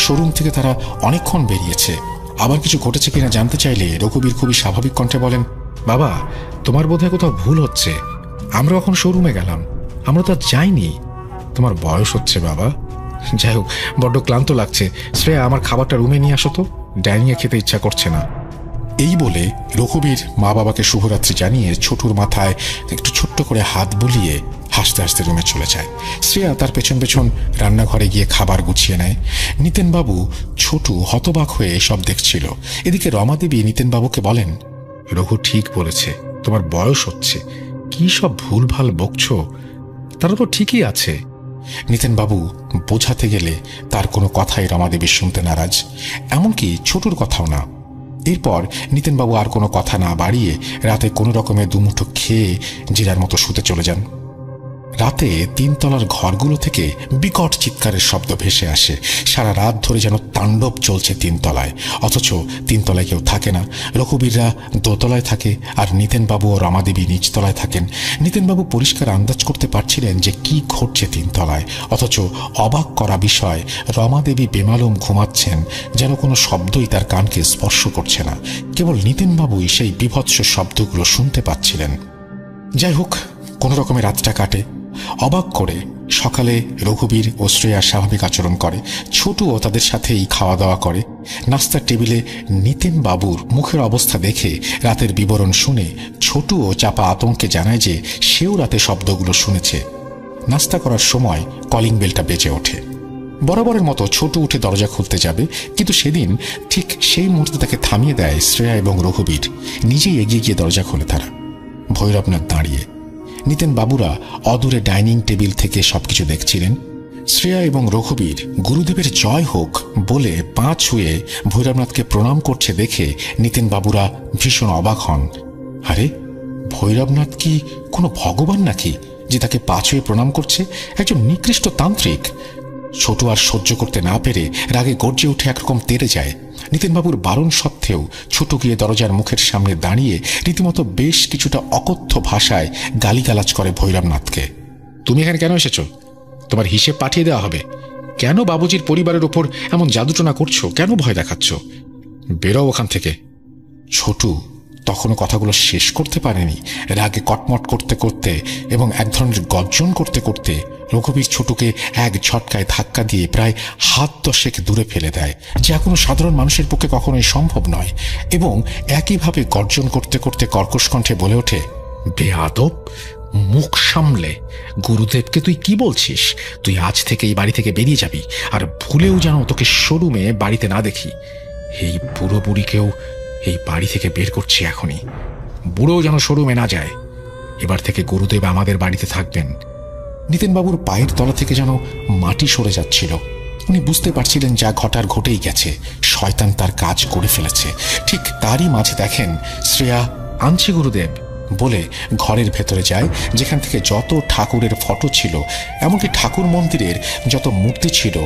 শোরুম থেকে তারা অনেকক্ষণ বেরিয়েছে। আবার কিছু ঘটেছে কিনা জানতে চাইলে রঘুবীর খুবই স্বাভাবিক কণ্ঠে বলেন, বাবা, তোমার বোধহয় কোথাও ভুল হচ্ছে। আমরা এখন শোরুমে গেলাম, আমরা তো আর যাইনি। তোমার বয়স হচ্ছে বাবা। যাই হোক, বড্ড ক্লান্ত লাগছে। শ্রেয়া, আমার খাবারটা রুমে নিয়ে আসো তো, ডাইনিংয়ে খেতে ইচ্ছা করছে না। এই বলে রঘুবীর মা বাবাকে শুভরাত্রি জানিয়ে ছোটুর মাথায় একটু ছোট্ট করে হাত বুলিয়ে হাসতে হাসতে রুমে চলে যায়। শ্রেয়া তার পেছন পেছন রান্নাঘরে গিয়ে খাবার গুছিয়ে নেয়। নিতিনবাবু ছোটু হতবাক হয়ে সব দেখছিল। এদিকে রমাদেবী নিতিনবাবুকে বলেন, রঘু ঠিক বলেছে, তোমার বয়স হচ্ছে, কি সব ভুলভাল বকছ, তারা তো ঠিকই আছে। নিতিনবাবু বোঝাতে গেলে তার কোনো কথাই রমাদেবী শুনতে নারাজ, এমনকি ছোটুর কথাও না। এরপর নিতিনবাবু আর কোনো কথা না বাড়িয়ে রাতে কোনো রকমে দুমুঠো খেয়ে জিরার মতো শুতে চলে যান। রাতে 3 তলার ঘরগুলো থেকে বিকট চিৎকারের শব্দ ভেসে আসে। সারা রাত ধরে যেন তাণ্ডব চলছে 3 তলায়, অথচ 3 তলায় কেউ থাকে না। রঘুবীররা দোতলায় থাকে আর নিতেনবাবু ও রমাদেবী নিচতলায় থাকেন। নিতেনবাবু পরিষ্কার আন্দাজ করতে পারছিলেন যে কি ঘটছে 3 তলায়, অথচ অবাক করা বিষয় রমাদেবী বেমালুম ঘুমাচ্ছেন, যেন কোনো শব্দই তার কানকে স্পর্শ করছে না। কেবল নিতেনবাবুই সেই বিভৎস শব্দগুলো শুনতে পাচ্ছিলেন। যাই হোক, কোনো রকমে রাতটা কাটে। অবাক করে সকালে রঘুবীর ও শ্রেয়া স্বাভাবিক আচরণ করে। ছোটুও তাদের সাথেই খাওয়া দাওয়া করে। নাস্তার টেবিলে নিতেনবাবুর মুখের অবস্থা দেখে রাতের বিবরণ শুনে ছোটুও চাপা আতঙ্কে জানায় যে সেও রাতে শব্দগুলো শুনেছে। নাস্তা করার সময় কলিং বেলটা বেজে ওঠে। বরাবরের মতো ছোটু উঠে দরজা খুলতে যাবে, কিন্তু সেদিন ঠিক সেই মুহূর্তে তাকে থামিয়ে দেয় শ্রেয়া এবং রঘুবীর। নিজেই এগিয়ে গিয়ে দরজা খোলে তারা। ভৈরবনাথ দাঁড়িয়ে। নিতেনবাবুরা অদূরে ডাইনিং টেবিল থেকে সবকিছু দেখছিলেন। শ্রেয়া এবং রঘুবীর গুরুদেবের জয় হোক বলে পা ছুঁয়ে ভৈরবনাথকে প্রণাম করছে দেখে নিতেনবাবুরা ভীষণ অবাক হন। আরে, ভৈরবনাথ কি কোনো ভগবান নাকি যে তাকে পা ছুঁয়ে প্রণাম করছে? একজন নিকৃষ্ট তান্ত্রিক। ছোট আর সহ্য করতে না পেরে রাগে গর্জে উঠে একরকম তেড়ে যায়। নিতেনবাবুর বারণ সত্ত্বেও ছোট গিয়ে দরজার মুখের সামনে দাঁড়িয়ে রীতিমতো বেশ কিছুটা অকথ্য ভাষায় গালিগালাজ করে ভৈরবনাথকে। তুমি এখানে কেন এসেছ? তোমার হিসেব পাঠিয়ে দেওয়া হবে। কেন বাবুজির পরিবারের ওপর এমন জাদুটনা করছো? কেন ভয় দেখাচ্ছ? বেরো ওখান থেকে। ছোটু তখনও কথাগুলো শেষ করতে পারেনি। রাগে কটমট করতে করতে এবং এক ধরনের গর্জন করতে করতে রঘুবীর ছোটুকে এক ঝটকায় ধাক্কা দিয়ে প্রায় হাত 10 দূরে ফেলে দেয়, যা কোনো সাধারণ মানুষের পক্ষে কখনোই সম্ভব নয়। এবং একইভাবে গর্জন করতে করতে কর্কশ কণ্ঠে বলে ওঠে, বেয়াদব, মুখ সামলে। গুরুদেবকে তুই কি বলছিস? তুই আজ থেকে এই বাড়ি থেকে বেরিয়ে যাবি, আর ভুলেও যেন তোকে শোরুমে বাড়িতে না দেখি। এই বুড়ো বুড়িকেও এই বাড়ি থেকে বের করছি এখনই। বুড়ো যেন শোরুমে না যায়। এবার থেকে গুরুদেব আমাদের বাড়িতে থাকবেন। নিতেনবাবুর পায়ের তলা থেকে যেন মাটি সরে যাচ্ছিল। উনি বুঝতে পারছিলেন যা ঘটার ঘটেই গেছে, শয়তান তার কাজ করে ফেলেছে। ঠিক তারই মাঝে দেখেন শ্রেয়া আনছি গুরুদেব বলে ঘরের ভেতরে যায়, যেখান থেকে যত ঠাকুরের ফটো ছিল, এমনকি ঠাকুর মন্দিরের যত মূর্তি ছিল,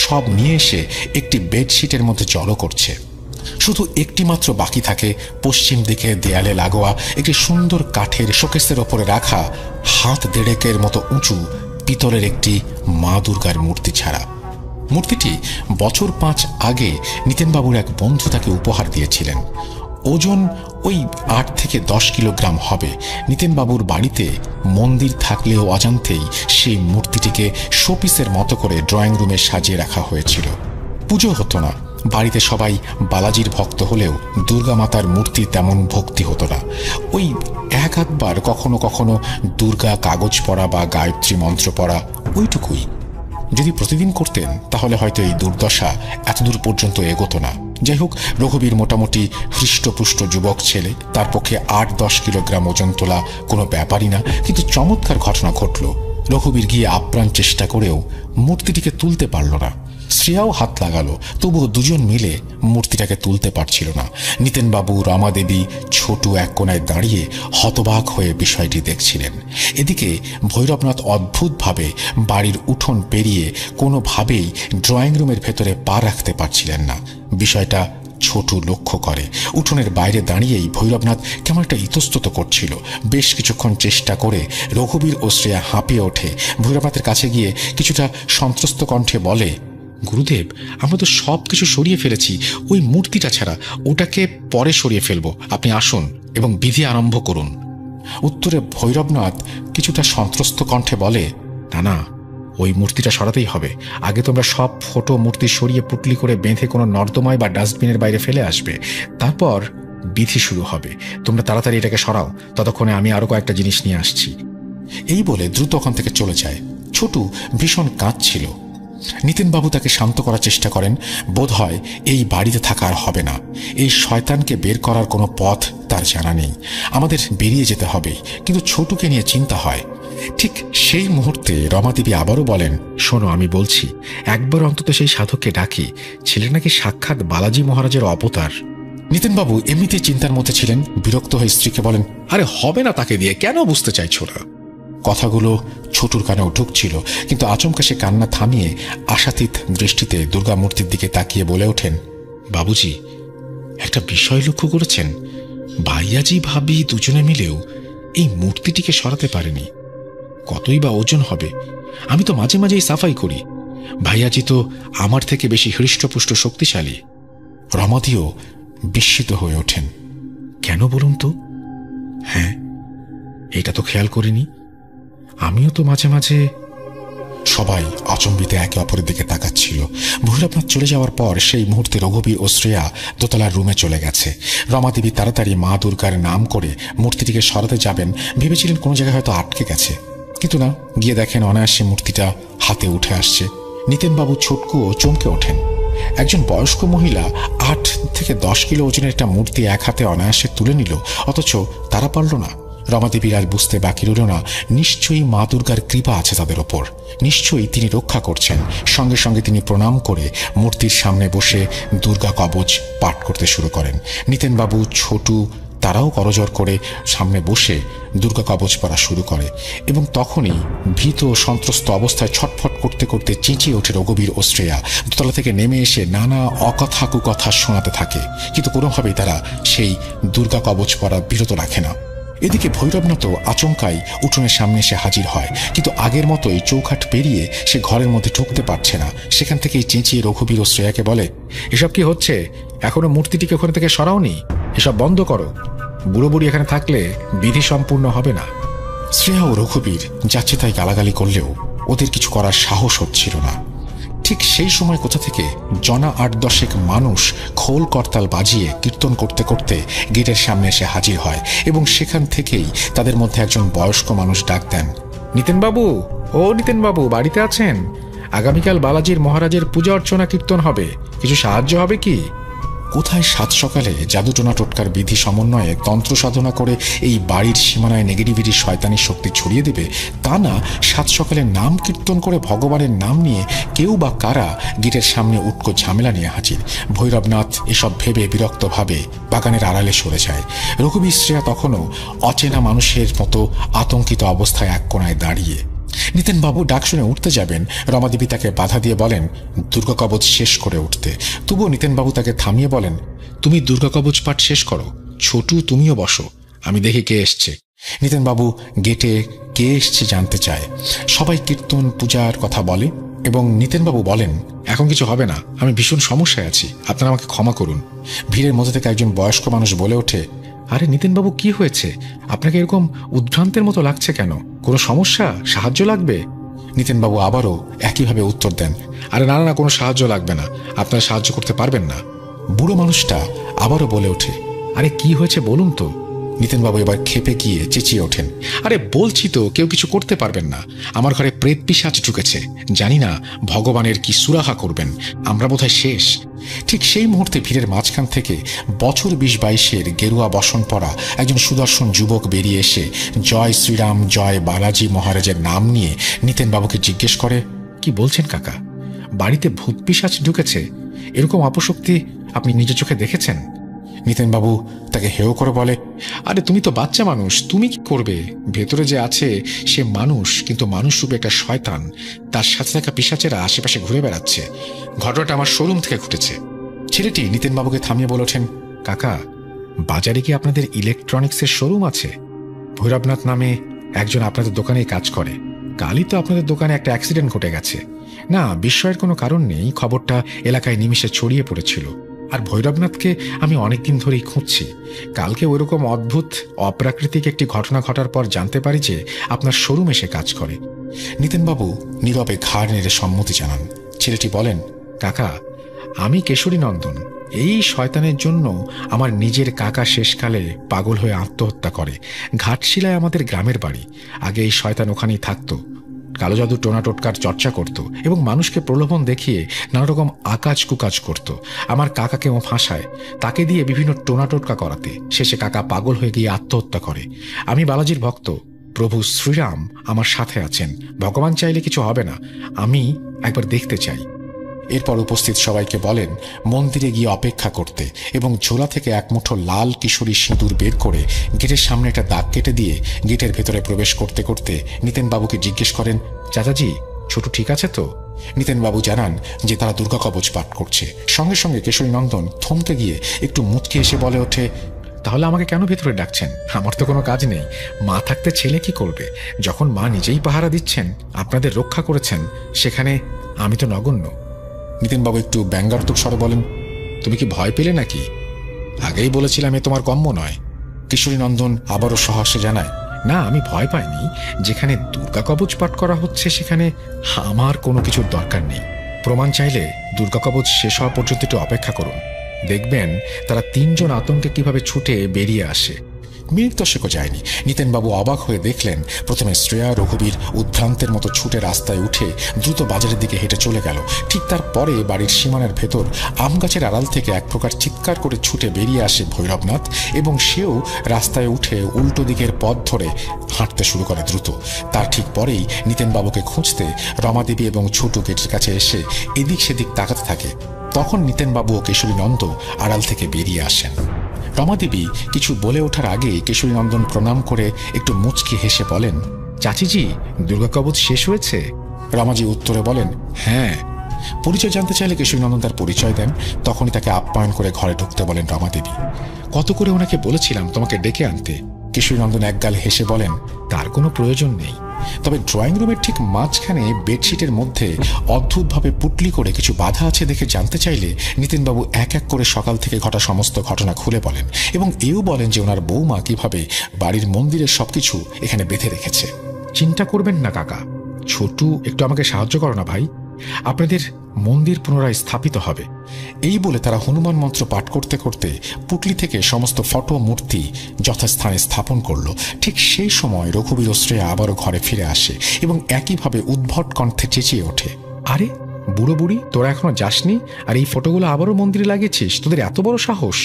সব নিয়ে এসে একটি বেডশিটের মধ্যে জড়ো করছে। শুধু একটি মাত্র বাকি থাকে পশ্চিম দিকে দেয়ালে লাগোয়া একটি সুন্দর কাঠের শোকেসের ওপরে রাখা হাত 1.5 মতো উঁচু পিতলের একটি মা দুর্গার মূর্তি ছাড়া। মূর্তিটি বছর 5 আগে নিতেনবাবুর এক বন্ধু তাকে উপহার দিয়েছিলেন। ওজন ওই 8 থেকে 10 কিলোগ্রাম হবে। নিতেনবাবুর বাড়িতে মন্দির থাকলেও অজান্তেই সেই মূর্তিটিকে শোপিসের মতো করে ড্রয়িং রুমে সাজিয়ে রাখা হয়েছিল। পুজো হতো না। বাড়িতে সবাই বালাজির ভক্ত হলেও দুর্গা মাতার মূর্তি তেমন ভক্তি হতো না। ওই 1-8 কখনো কখনো দুর্গা কাগজ পড়া বা গায়ত্রী মন্ত্র পড়া, ওইটুকুই। যদি প্রতিদিন করতেন তাহলে হয়তো এই দুর্দশা এতদূর পর্যন্ত এগোতো না। যাই হোক, রঘুবীর মোটামুটি হৃষ্টপুষ্ট যুবক ছেলে, তার পক্ষে 8-10 কিলোগ্রাম ওজন তোলা কোনো ব্যাপারই না। কিন্তু চমৎকার ঘটনা ঘটল। রঘুবীর গিয়ে আপ্রাণ চেষ্টা করেও মূর্তিটিকে তুলতে পারল না। শ্রেয়াও হাত লাগালো, তবুও দুজন মিলে মূর্তিটাকে তুলতে পারছিল না। নিতেনবাবু, রমাদেবী, ছোটু এক কোনায় দাঁড়িয়ে হতবাক হয়ে বিষয়টি দেখছিলেন। এদিকে ভৈরবনাথ অদ্ভুতভাবে বাড়ির উঠোন পেরিয়ে কোনোভাবেই ড্রয়িং রুমের ভেতরে পা রাখতে পারছিলেন না। বিষয়টা ছোটু লক্ষ্য করে। উঠোনের বাইরে দাঁড়িয়েই ভৈরবনাথ কেমন একটা ইতস্তত করছিল। বেশ কিছুক্ষণ চেষ্টা করে রঘুবীর ও শ্রেয়া হাঁপিয়ে ওঠে। ভৈরবনাথের কাছে গিয়ে কিছুটা সন্ত্রস্ত কণ্ঠে বলে, গুরুদেব, আমরা তো সব কিছু সরিয়ে ফেলেছি, ওই মূর্তিটা ছাড়া। ওটাকে পরে সরিয়ে ফেলবো, আপনি আসুন এবং বিধি আরম্ভ করুন। উত্তরে ভৈরবনাথ কিছুটা সন্ত্রস্ত কণ্ঠে বলে, না না, ওই মূর্তিটা সরাতেই হবে। আগে তোমরা সব ফটো মূর্তি সরিয়ে পুটলি করে বেঁধে কোনো নর্দমায় বা ডাস্টবিনের বাইরে ফেলে আসবে, তারপর বিধি শুরু হবে। তোমরা তাড়াতাড়ি এটাকে সরাও, ততক্ষণে আমি আরো কয়েকটা জিনিস নিয়ে আসছি। এই বলে দ্রুত ওখান থেকে চলে যায়। ছোটু ভীষণ কাঁদছিল। নিতেনবাবু তাকে শান্ত করার চেষ্টা করেন। বোধ হয় এই বাড়িতে থাকা আর হবে না। এই শয়তানকে বের করার কোনো পথ তার জানা নেই। আমাদের বেরিয়ে যেতে হবে। কিন্তু ছোটুকে নিয়ে চিন্তা হয়। ঠিক সেই মুহূর্তে রমাদেবী আবারও বলেন, শোনো, আমি বলছি, একবার অন্তত সেই সাধককে ডাকি। ছেলে নাকি সাক্ষাৎ বালাজি মহারাজের অবতার। নিতেনবাবু এমনিতে চিন্তার মধ্যে ছিলেন। বিরক্ত হয়ে স্ত্রীকে বলেন, আরে হবে না তাকে দিয়ে, কেন বুঝতে চাইছো না? কথাগুলো ছোটুর কানেও ঢুকছিল, কিন্তু আচমকা সে কান্না থামিয়ে আশাতীত দৃষ্টিতে দুর্গা মূর্তির দিকে তাকিয়ে বলে ওঠেন, বাবুজি, একটা বিষয় লক্ষ্য করেছেন? ভাইয়াজি ভাবি দুজনে মিলেও এই মূর্তিটিকে সরাতে পারেনি। কতই বা ওজন হবে? আমি তো মাঝে মাঝেই সাফাই করি। ভাইয়াজি তো আমার থেকে বেশি হৃষ্টপুষ্ট শক্তিশালী। রমাদিও বিস্মিত হয়ে ওঠেন। কেন বলুন তো? হ্যাঁ, এটা তো খেয়াল করিনি। আমিও তো মাঝে মাঝে। সবাই আচম্বিতে একে অপরের দিকে তাকাচ্ছিল। ভৈরবনাথ চলে যাওয়ার পর সেই মুহূর্তে রঘুবীর ও শ্রেয়া দোতলার রুমে চলে গেছে। রমাদেবী তাড়াতাড়ি মা দুর্গার নাম করে মূর্তিটিকে সরাতে যাবেন ভেবেছিলেন কোনো জায়গায় হয়তো আটকে গেছে, কিন্তু না, গিয়ে দেখেন অনায়াসে মূর্তিটা হাতে উঠে আসছে। নিতেনবাবু ছোটকুও চমকে ওঠেন। একজন বয়স্ক মহিলা 8 থেকে 10 কিলো ওজনের একটা মূর্তি এক হাতে অনায়াসে তুলে নিল, অথচ তারা পারল না। রমাদেবীর আর বুঝতে বাকি রইল না, নিশ্চয়ই মা দুর্গার কৃপা আছে তাদের ওপর, নিশ্চয়ই তিনি রক্ষা করছেন। সঙ্গে সঙ্গে তিনি প্রণাম করে মূর্তির সামনে বসে দুর্গা কবচ পাঠ করতে শুরু করেন। নিতেনবাবু, ছোটু তারাও করজোড় করে সামনে বসে দুর্গা কবচ পড়া শুরু করে, এবং তখনই ভীত ও সন্ত্রস্ত অবস্থায় ছটফট করতে করতে চেঁচিয়ে ওঠে রঘুবীর ও শ্রেয়া। দোতলা থেকে নেমে এসে নানা অকথা কুকথা শোনাতে থাকে, কিন্তু কোনোভাবেই তারা সেই দুর্গা কবচ পড়া বিরত রাখে না। এদিকে ভৈরবনাথও আচমকাই উঠোনের সামনে এসে হাজির হয়, কিন্তু আগের মতোই চৌখাট পেরিয়ে সে ঘরের মধ্যে ঢুকতে পারছে না। সেখান থেকেই চেঁচিয়ে রঘুবীর ও শ্রেয়াকে বলে, এসব কি হচ্ছে? এখনো মূর্তিটিকে ওখানে থেকে সরাওনি? এসব বন্ধ করো। বুড়ো বুড়ি এখানে থাকলে বিধি সম্পূর্ণ হবে না। শ্রেয়া ও রঘুবীর যাচ্ছে তাই গালাগালি করলেও ওদের কিছু করার সাহস হচ্ছিল না। ঠিক সেই সময় কোথা থেকে জনা 8-10 মানুষ খোল করতাল বাজিয়ে কীর্তন করতে করতে গেটের সামনে এসে হাজির হয়, এবং সেখান থেকেই তাদের মধ্যে একজন বয়স্ক মানুষ ডাক দেন, নিতেনবাবু, ও নিতেনবাবু, বাড়িতে আছেন? আগামীকাল বালাজির মহারাজের পূজা অর্চনা কীর্তন হবে, কিছু সাহায্য হবে কি? কোথায় সাত সকালে জাদুটোনা টোটকার বিধি সমন্বয়ে তন্ত্র সাধনা করে এই বাড়ির সীমানায় নেগেটিভিটি শয়তানি শক্তি ছড়িয়ে দেবে, তা না সাত সকালে নাম কীর্তন করে ভগবানের নাম নিয়ে কেউ বা কারা গেটের সামনে উটকো ঝামেলা নিয়ে হাজির। ভৈরবনাথ এসব ভেবে বিরক্তভাবে বাগানের আড়ালে সরে যায়। রঘুবীর শ্রেয়া তখনও অচেনা মানুষের মতো আতঙ্কিত অবস্থায় এক কোণায় দাঁড়িয়ে। নিতেনবাবু ডাক শুনে উঠতে যাবেন, রমাদেবী তাকে বাধা দিয়ে বলেন দুর্গা কবচ শেষ করে উঠতে। তবুও নিতেনবাবু তাকে থামিয়ে বলেন, তুমি দুর্গা কবচ পাঠ শেষ করো, ছোটু তুমিও বসো, আমি দেখি কে এসছে। নিতেনবাবু গেটে কে এসছে জানতে চায়। সবাই কীর্তন পূজার কথা বলে এবং নিতেনবাবু বলেন, এখন কিছু হবে না, আমি ভীষণ সমস্যায় আছি, আপনারা আমাকে ক্ষমা করুন। ভিড়ের মধ্যে থেকে একজন বয়স্ক মানুষ বলে ওঠে, আরে নিতেনবাবু, কি হয়েছে? আপনাকে এরকম উদ্ভ্রান্তের মতো লাগছে কেন? কোনো সমস্যা? সাহায্য লাগবে? নিতেনবাবু আবারও একইভাবে উত্তর দেন, আরে না না, কোনো সাহায্য লাগবে না, আপনারা সাহায্য করতে পারবেন না। বুড়ো মানুষটা আবারও বলে ওঠে, আরে কি হয়েছে বলুন তো। নিতেনবাবু এবার ক্ষেপে গিয়ে চেঁচিয়ে ওঠেন, আরে বলছি তো কেউ কিছু করতে পারবেন না, আমার ঘরে প্রেত পিশাচ ঢুকেছে, জানি না ভগবানের কি সুরাহা করবেন, আমরা বোধহয় শেষ। ঠিক সেই মুহূর্তে ভিড়ের মাঝখান থেকে বছর 20-22-এর গেরুয়া বসন পরা একজন সুদর্শন যুবক বেরিয়ে এসে জয় শ্রীরাম জয় বালাজি মহারাজের নাম নিয়ে নিতেনবাবুকে জিজ্ঞেস করে, কি বলছেন কাকা? বাড়িতে ভূত পিশাচ ঢুকেছে? এরকম অপশক্তি আপনি নিজের চোখে দেখেছেন? নিতেনবাবু তাকে হেয় করে বলে, আরে তুমি তো বাচ্চা মানুষ, তুমি কি করবে? ভেতরে যে আছে সে মানুষ, কিন্তু মানুষ রূপে একটা শয়তান, তার সাথে থাকা পিশাচেরা আশেপাশে ঘুরে বেড়াচ্ছে। ঘটনাটা আমার শোরুম থেকে ঘটেছে। ছেলেটি নিতেনবাবুকে থামিয়ে বলে ওঠেন, কাকা, বাজারে কি আপনাদের ইলেকট্রনিক্সের শোরুম আছে? ভৈরবনাথ নামে একজন আপনাদের দোকানেই কাজ করে। কালই তো আপনাদের দোকানে একটা অ্যাক্সিডেন্ট ঘটে গেছে। না, বিস্ময়ের কোনো কারণ নেই, খবরটা এলাকায় নিমিষে ছড়িয়ে পড়েছিল। আর ভৈরবনাথকে আমি অনেকদিন ধরেই খুঁজছি। কালকে ওইরকম অদ্ভুত অপ্রাকৃতিক একটি ঘটনা ঘটার পর জানতে পারি যে আপনার শোরুমে সে কাজ করে। নিতেনবাবু নীরবে ঘাড় নেড়ে সম্মতি জানান। ছেলেটি বলেন, কাকা, আমি কেশরী নন্দন। এই শয়তানের জন্য আমার নিজের কাকা শেষকালে পাগল হয়ে আত্মহত্যা করে। ঘাটশিলায় আমাদের গ্রামের বাড়ি। আগে এই শয়তান ওখানেই থাকতো, কালো জাদু টোনা টোটকার চর্চা করত এবং মানুষকে প্রলোভন দেখিয়ে নানা রকম আকাজ কুকাজ করত। আমার কাকাকেও ফাঁসায়, তাকে দিয়ে বিভিন্ন টোনা টোটকা করাতে শেষে কাকা পাগল হয়ে গিয়ে আত্মহত্যা করে। আমি বালাজির ভক্ত, প্রভু শ্রীরাম আমার সাথে আছেন, ভগবান চাইলে কিছু হবে না, আমি একবার দেখতে চাই। এরপর উপস্থিত সবাইকে বলেন মন্দিরে গিয়ে অপেক্ষা করতে এবং ঝোলা থেকে এক মুঠো লাল কিশোরী সিঁদুর বের করে গেটের সামনে একটা দাগ কেটে দিয়ে গেটের ভেতরে প্রবেশ করতে করতে নিতেনবাবুকে জিজ্ঞেস করেন, চাচাজি ছোট ঠিক আছে তো? নিতেনবাবু জানান যে তারা দুর্গা কবচ পাঠ করছে। সঙ্গে সঙ্গে কেশরীনন্দন থমকে গিয়ে একটু মুচকে এসে বলে ওঠে, তাহলে আমাকে কেন ভেতরে ডাকছেন? আমার তো কোনো কাজ নেই। মা থাকতে ছেলে কি করবে? যখন মা নিজেই পাহারা দিচ্ছেন, আপনাদের রক্ষা করেছেন, সেখানে আমি তো নগণ্য। নিতেনবাবু একটু ব্যঙ্গাত্মক স্বরে বলেন, তুমি কি ভয় পেলে নাকি? আগেই বলেছিলাম এ তোমার কম্য নয়। কিশোরীনন্দন আবারও সহসে জানায়, না আমি ভয় পাইনি। যেখানে দুর্গা কবচ পাঠ করা হচ্ছে সেখানে আমার কোনো কিছুর দরকার নেই। প্রমাণ চাইলে দুর্গা কবচ শেষ হওয়া পর্যন্ত একটু অপেক্ষা করুন, দেখবেন তারা তিনজন আতঙ্কে কিভাবে ছুটে বেরিয়ে আসে। মিনিট দশেকও যায়নি, নিতেনবাবু অবাক হয়ে দেখলেন প্রথমে শ্রেয়া রঘুবীর উদ্ভ্রান্তের মতো ছুটে রাস্তায় উঠে দ্রুত বাজারের দিকে হেঁটে চলে গেল। ঠিক তারপরে বাড়ির সীমানার ভেতর আম গাছের আড়াল থেকে এক প্রকার চিৎকার করে ছুটে বেরিয়ে আসে ভৈরবনাথ এবং সেও রাস্তায় উঠে উল্টো দিকের পথ ধরে হাঁটতে শুরু করে দ্রুত। তার ঠিক পরেই নিতেনবাবুকে খুঁজতে রমাদেবী এবং ছোটু গেটের কাছে এসে এদিক সেদিক তাকাতে থাকে। তখন নিতেনবাবু ও কেশরীনন্দ আড়াল থেকে বেরিয়ে আসেন। রমাদেবী কিছু বলে ওঠার আগে কেশরীনন্দন প্রণাম করে একটু মুচকি হেসে বলেন, চাচিজি দুর্গা কবচ শেষ হয়েছে? রমাজি উত্তরে বলেন, হ্যাঁ। পরিচয় জানতে চাইলে কেশরীনন্দন তার পরিচয় দেন। তখনই তাকে আপ্যায়ন করে ঘরে ঢুকতে বলেন রমাদেবী। কত করে ওনাকে বলেছিলাম তোমাকে ডেকে আনতে। কেশরীনন্দন একগাল হেসে বলেন, তার কোনো প্রয়োজন নেই। তবে ড্রয়িং রুমের ঠিক মাঝখানে বেডশিটের মধ্যে অদ্ভুতভাবে পুটলি করে কিছু বাধা আছে দেখে জানতে চাইলে নিতেনবাবু এক এক করে সকাল থেকে ঘটা সমস্ত ঘটনা খুলে বলেন এবং এও বলেন যে ওনার বৌমা কিভাবে বাড়ির মন্দিরের সবকিছু এখানে বেঁধে রেখেছে। চিন্তা করবেন না কাকা, ছোটু একটু আমাকে সাহায্য করো না ভাই, আপনাদের মন্দির পুনরায় স্থাপিত হবে। এই বলে তারা হনুমান মন্ত্র পাঠ করতে করতে পুটলি থেকে সমস্ত ফটো মূর্তি যথাস্থানে স্থাপন করলো। ঠিক সেই সময় রঘুবীর ও শ্রেয়া আবারও ঘরে ফিরে আসে এবং একইভাবে উদ্ভট কণ্ঠে চেঁচিয়ে ওঠে, আরে বুড়ো বুড়ি, তোরা এখনো যাসনি আর এই ফটোগুলো আবারও মন্দিরে লাগিয়েছিস? তোদের এত বড় সাহস!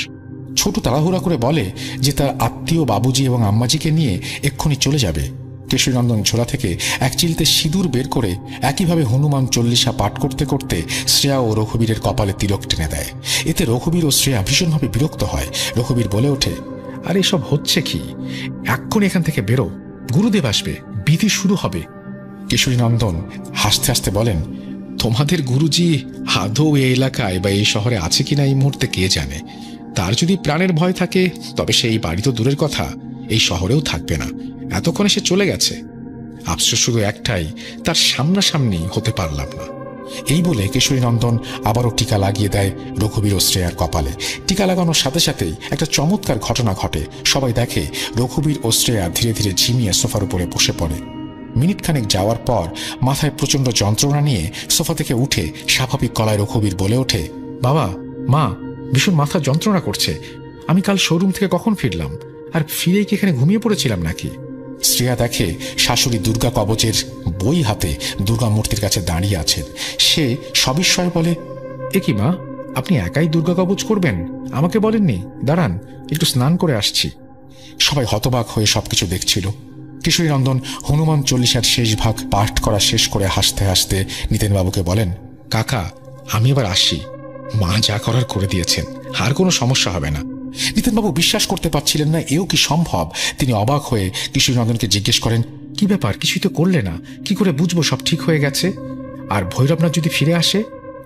ছোট তাড়াহুড়া করে বলে যে তার আত্মীয় বাবুজি এবং আম্মাজিকে নিয়ে এক্ষুনি চলে যাবে। কেশরীনন্দন ঝোলা থেকে এক চিলতে সিঁদুর বের করে একইভাবে হনুমান চল্লিশা পাঠ করতে করতে শ্রেয়া ও রঘুবীরের কপালে তিলক টেনে দেয়। এতে রঘুবীর ও শ্রেয়া ভীষণভাবে বিরক্ত হয়। রঘুবীর বলে ওঠে, আরে এসব হচ্ছে কি? এক্ষুনি এখান থেকে বেরো, গুরুদেব আসবে, বিধি শুরু হবে। কেশরীনন্দন হাসতে হাসতে বলেন, তোমাদের গুরুজি আদৌ এই এলাকায় বা এই শহরে আছে কিনা এই মুহূর্তে কে জানে। তার যদি প্রাণের ভয় থাকে তবে সেই বাড়ি তো দূরের কথা, এই শহরেও থাকবে না। এতক্ষণে সে চলে গেছে। আফসোস শুধু একটাই, তার সামনাসামনি হতে পারলাম না। এই বলে কেশরীনন্দন আবারও টিকা লাগিয়ে দেয় রঘুবীর ও শ্রেয়ার কপালে। টিকা লাগানোর সাথে সাথেই একটা চমৎকার ঘটনা ঘটে। সবাই দেখে রঘুবীর ও শ্রেয়া ধীরে ধীরে ঝিমিয়ে সোফার উপরে বসে পড়ে। মিনিট খানেক যাওয়ার পর মাথায় প্রচণ্ড যন্ত্রণা নিয়ে সোফা থেকে উঠে স্বাভাবিক গলায় রঘুবীর বলে ওঠে, বাবা মা, ভীষণ মাথা যন্ত্রণা করছে। আমি কাল শোরুম থেকে কখন ফিরলাম, আর ফিরে কি এখানে ঘুমিয়ে পড়েছিলাম নাকি? শ্রেয়া দেখে শাশুড়ি দুর্গা কবচের বই হাতে দুর্গা মূর্তির কাছে দাঁড়িয়ে আছেন। সে সবিস্ময়ে বলে, এ কি মা, আপনি একাই দুর্গা কবচ করবেন? আমাকে বলেননি? দাঁড়ান একটু স্নান করে আসছি। সবাই হতবাক হয়ে সবকিছু দেখছিল। কিশোরীনন্দন হনুমান চল্লিশার শেষ ভাগ পাঠ করা শেষ করে হাসতে হাসতে নিতেনবাবুকে বলেন, কাকা আমি এবার আসি, মা যা করার করে দিয়েছেন, আর কোনো সমস্যা হবে না। নিতেনবাবু বিশ্বাস করতে পারছিলেন না এও কি সম্ভব। তিনি অবাক হয়ে কিশোরীনন্দনকে জিজ্ঞেস করেন, কি ব্যাপার, কিছুই তো করলে না, কি করে বুঝবো সব ঠিক হয়ে গেছে? আর ভৈরবনাথ যদি ফিরে আসে?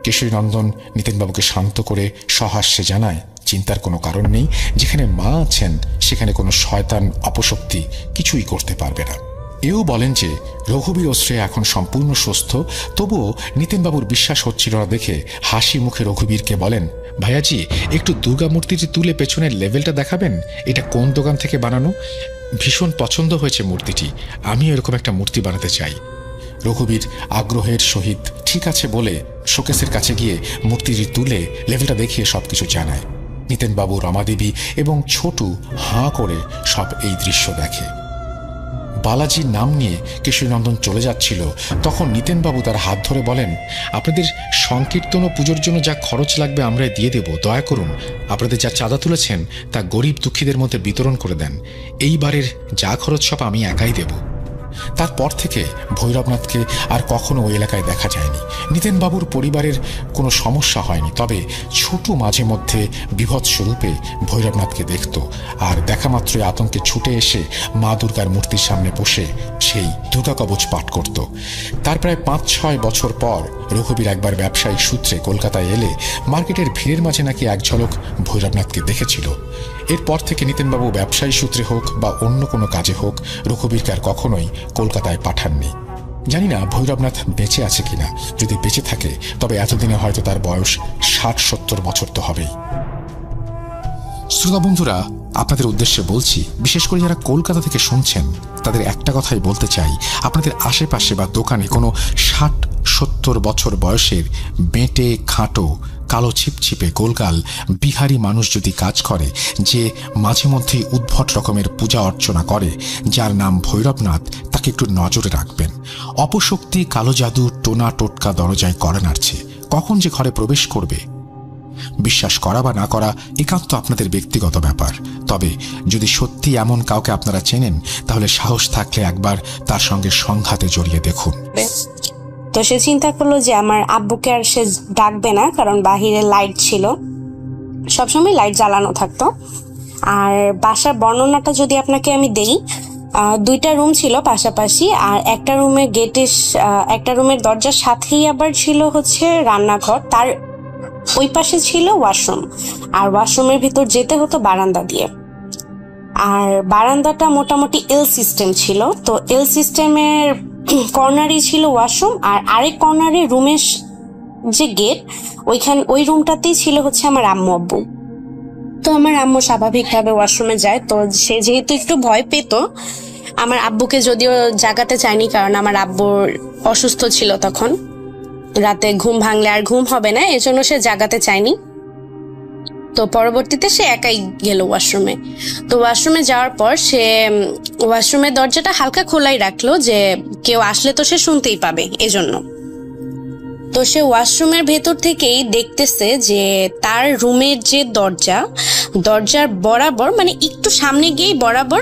কিশোরীনন্দন নিতেনবাবুকে শান্ত করে সহাস্যে জানায়, চিন্তার কোনো কারণ নেই, যেখানে মা আছেন সেখানে কোনো শয়তান অপশক্তি কিছুই করতে পারবে না। এও বলেন যে রঘুবীর ও শ্রেয়া এখন সম্পূর্ণ সুস্থ। তবুও নিতেনবাবুর বিশ্বাস হচ্ছিল না দেখে হাসি মুখে রঘুবীরকে বলেন, ভাইয়াজি একটু দুর্গা মূর্তিটি তুলে পেছনের লেভেলটা দেখাবেন, এটা কোন দোকান থেকে বানানো? ভীষণ পছন্দ হয়েছে মূর্তিটি, আমিও এরকম একটা মূর্তি বানাতে চাই। রঘুবীর আগ্রহের সহিত ঠিক আছে বলে শোকেসের কাছে গিয়ে মূর্তিটি তুলে লেভেলটা দেখিয়ে সবকিছু জানায়। নিতেনবাবু, রমাদেবী এবং ছোটু হাঁ করে সব এই দৃশ্য দেখে। বালাজির নাম নিয়ে কিশোরীনন্দন চলে যাচ্ছিল, তখন নিতেনবাবু তার হাত ধরে বলেন, আপনাদের সংকীর্তন ও পুজোর জন্য যা খরচ লাগবে আমরা দিয়ে দেব, দয়া করুন আপনাদের যা চাঁদা তুলেছেন তা গরিব দুঃখীদের মধ্যে বিতরণ করে দেন। এইবারের যা খরচ সব আমি একাই দেব। তারপর থেকে ভৈরবনাথকে আর কখনো ওই এলাকায় দেখা যায়নি। নিতেনবাবুর পরিবারের কোনো সমস্যা হয়নি, তবে ছোটু মাঝে মধ্যে বিভৎস রূপে ভৈরবনাথকে দেখত, আর দেখা মাত্রই আতঙ্কে ছুটে এসে মা দুর্গার মূর্তির সামনে বসে সেই দুর্গা কবচ পাঠ করত। তার প্রায় 5-6 বছর পর রঘুবীর একবার ব্যবসায়িক সূত্রে কলকাতায় এলে মার্কেটের ভিড়ের মাঝে নাকি এক ঝলক ভৈরবনাথকে দেখেছিল। এরপর থেকে নিতেনবাবু ব্যবসায়ী সূত্রে হোক বা অন্য কোনো কাজে হোক রঘুবীরকে আর কখনোই কলকাতায় পাঠাননি। জানি না ভৈরবনাথ বেঁচে আছে কিনা। যদি বেঁচে থাকে তবে এতদিনে হয়তো তার বয়স 60-70 বছর তো হবেই। শ্রোতা বন্ধুরা, আপনাদের উদ্দেশ্যে বলছি, বিশেষ করে যারা কলকাতা থেকে শুনছেন তাদের একটা কথাই বলতে চাই, আপনাদের আশেপাশে বা দোকানে কোনো 60-70 বছর বয়সের বেঁটে খাঁটো কালো ছিপছিপে গোলগাল বিহারি মানুষ যদি কাজ করে, যে মাঝে মধ্যেই উদ্ভট রকমের পূজা অর্চনা করে, যার নাম ভৈরবনাথ, তাকে একটু নজরে রাখবেন। অপশক্তি, কালো জাদু, টোনা টোটকা দরজায় কড়া নাড়ছে, কখন যে ঘরে প্রবেশ করবে বিশ্বাস করা বা না করা একান্ত আপনাদের ব্যক্তিগত ব্যাপার। তবে যদি সত্যি এমন কাউকে আপনারা চেনেন তাহলে সাহস থাকলে একবার তার সঙ্গে সংঘাতে জড়িয়ে দেখুন। তো সে চিন্তা করলো যে আমার আব্বুকে আর সে ডাকবে না, কারণ বাহিরে লাইট ছিল, সবসময় লাইট জ্বালানো থাকতো। আর বাসার বর্ণনাটা যদি আপনাকে আমি দেই, 2টা রুম ছিল পাশাপাশি, আর একটা রুমের গেটের একটা রুমের দরজার সাথেই আবার ছিল হচ্ছে রান্নাঘর, তার ওই পাশে ছিল ওয়াশরুম, আর ওয়াশরুমের ভিতর যেতে হতো বারান্দা দিয়ে। আর বারান্দাটা মোটামুটি এল সিস্টেম ছিল, তো এল সিস্টেমের কর্নারই ছিল ওয়াশরুম, আর আরেক কর্নারে রুমের যে গেট ওই রুমটাতেই ছিল হচ্ছে আমার আম্মু আব্বু। তো আমার আম্মু স্বাভাবিকভাবে ওয়াশরুমে যায়, তো সে যেহেতু একটু ভয় পেত, আমার আব্বুকে যদিও জাগাতে চায়নি, কারণ আমার আব্বুর অসুস্থ ছিল তখন, রাতে ঘুম ভাঙলে আর ঘুম হবে না, এজন্য সে জাগাতে চায়নি। তো পরবর্তীতে সে একাই গেল ওয়াশরুমে। তো ওয়াশরুমে যাওয়ার পর সে ওয়াশরুমের দরজাটা হালকা খোলাই রাখলো, যে কেউ আসলে তো সে শুনতেই পাবে এজন্য। তো সে ওয়াশরুমের ভেতর থেকেই দেখতেছে যে তার রুমের যে দরজার বরাবর, মানে একটু সামনে গিয়েই বরাবর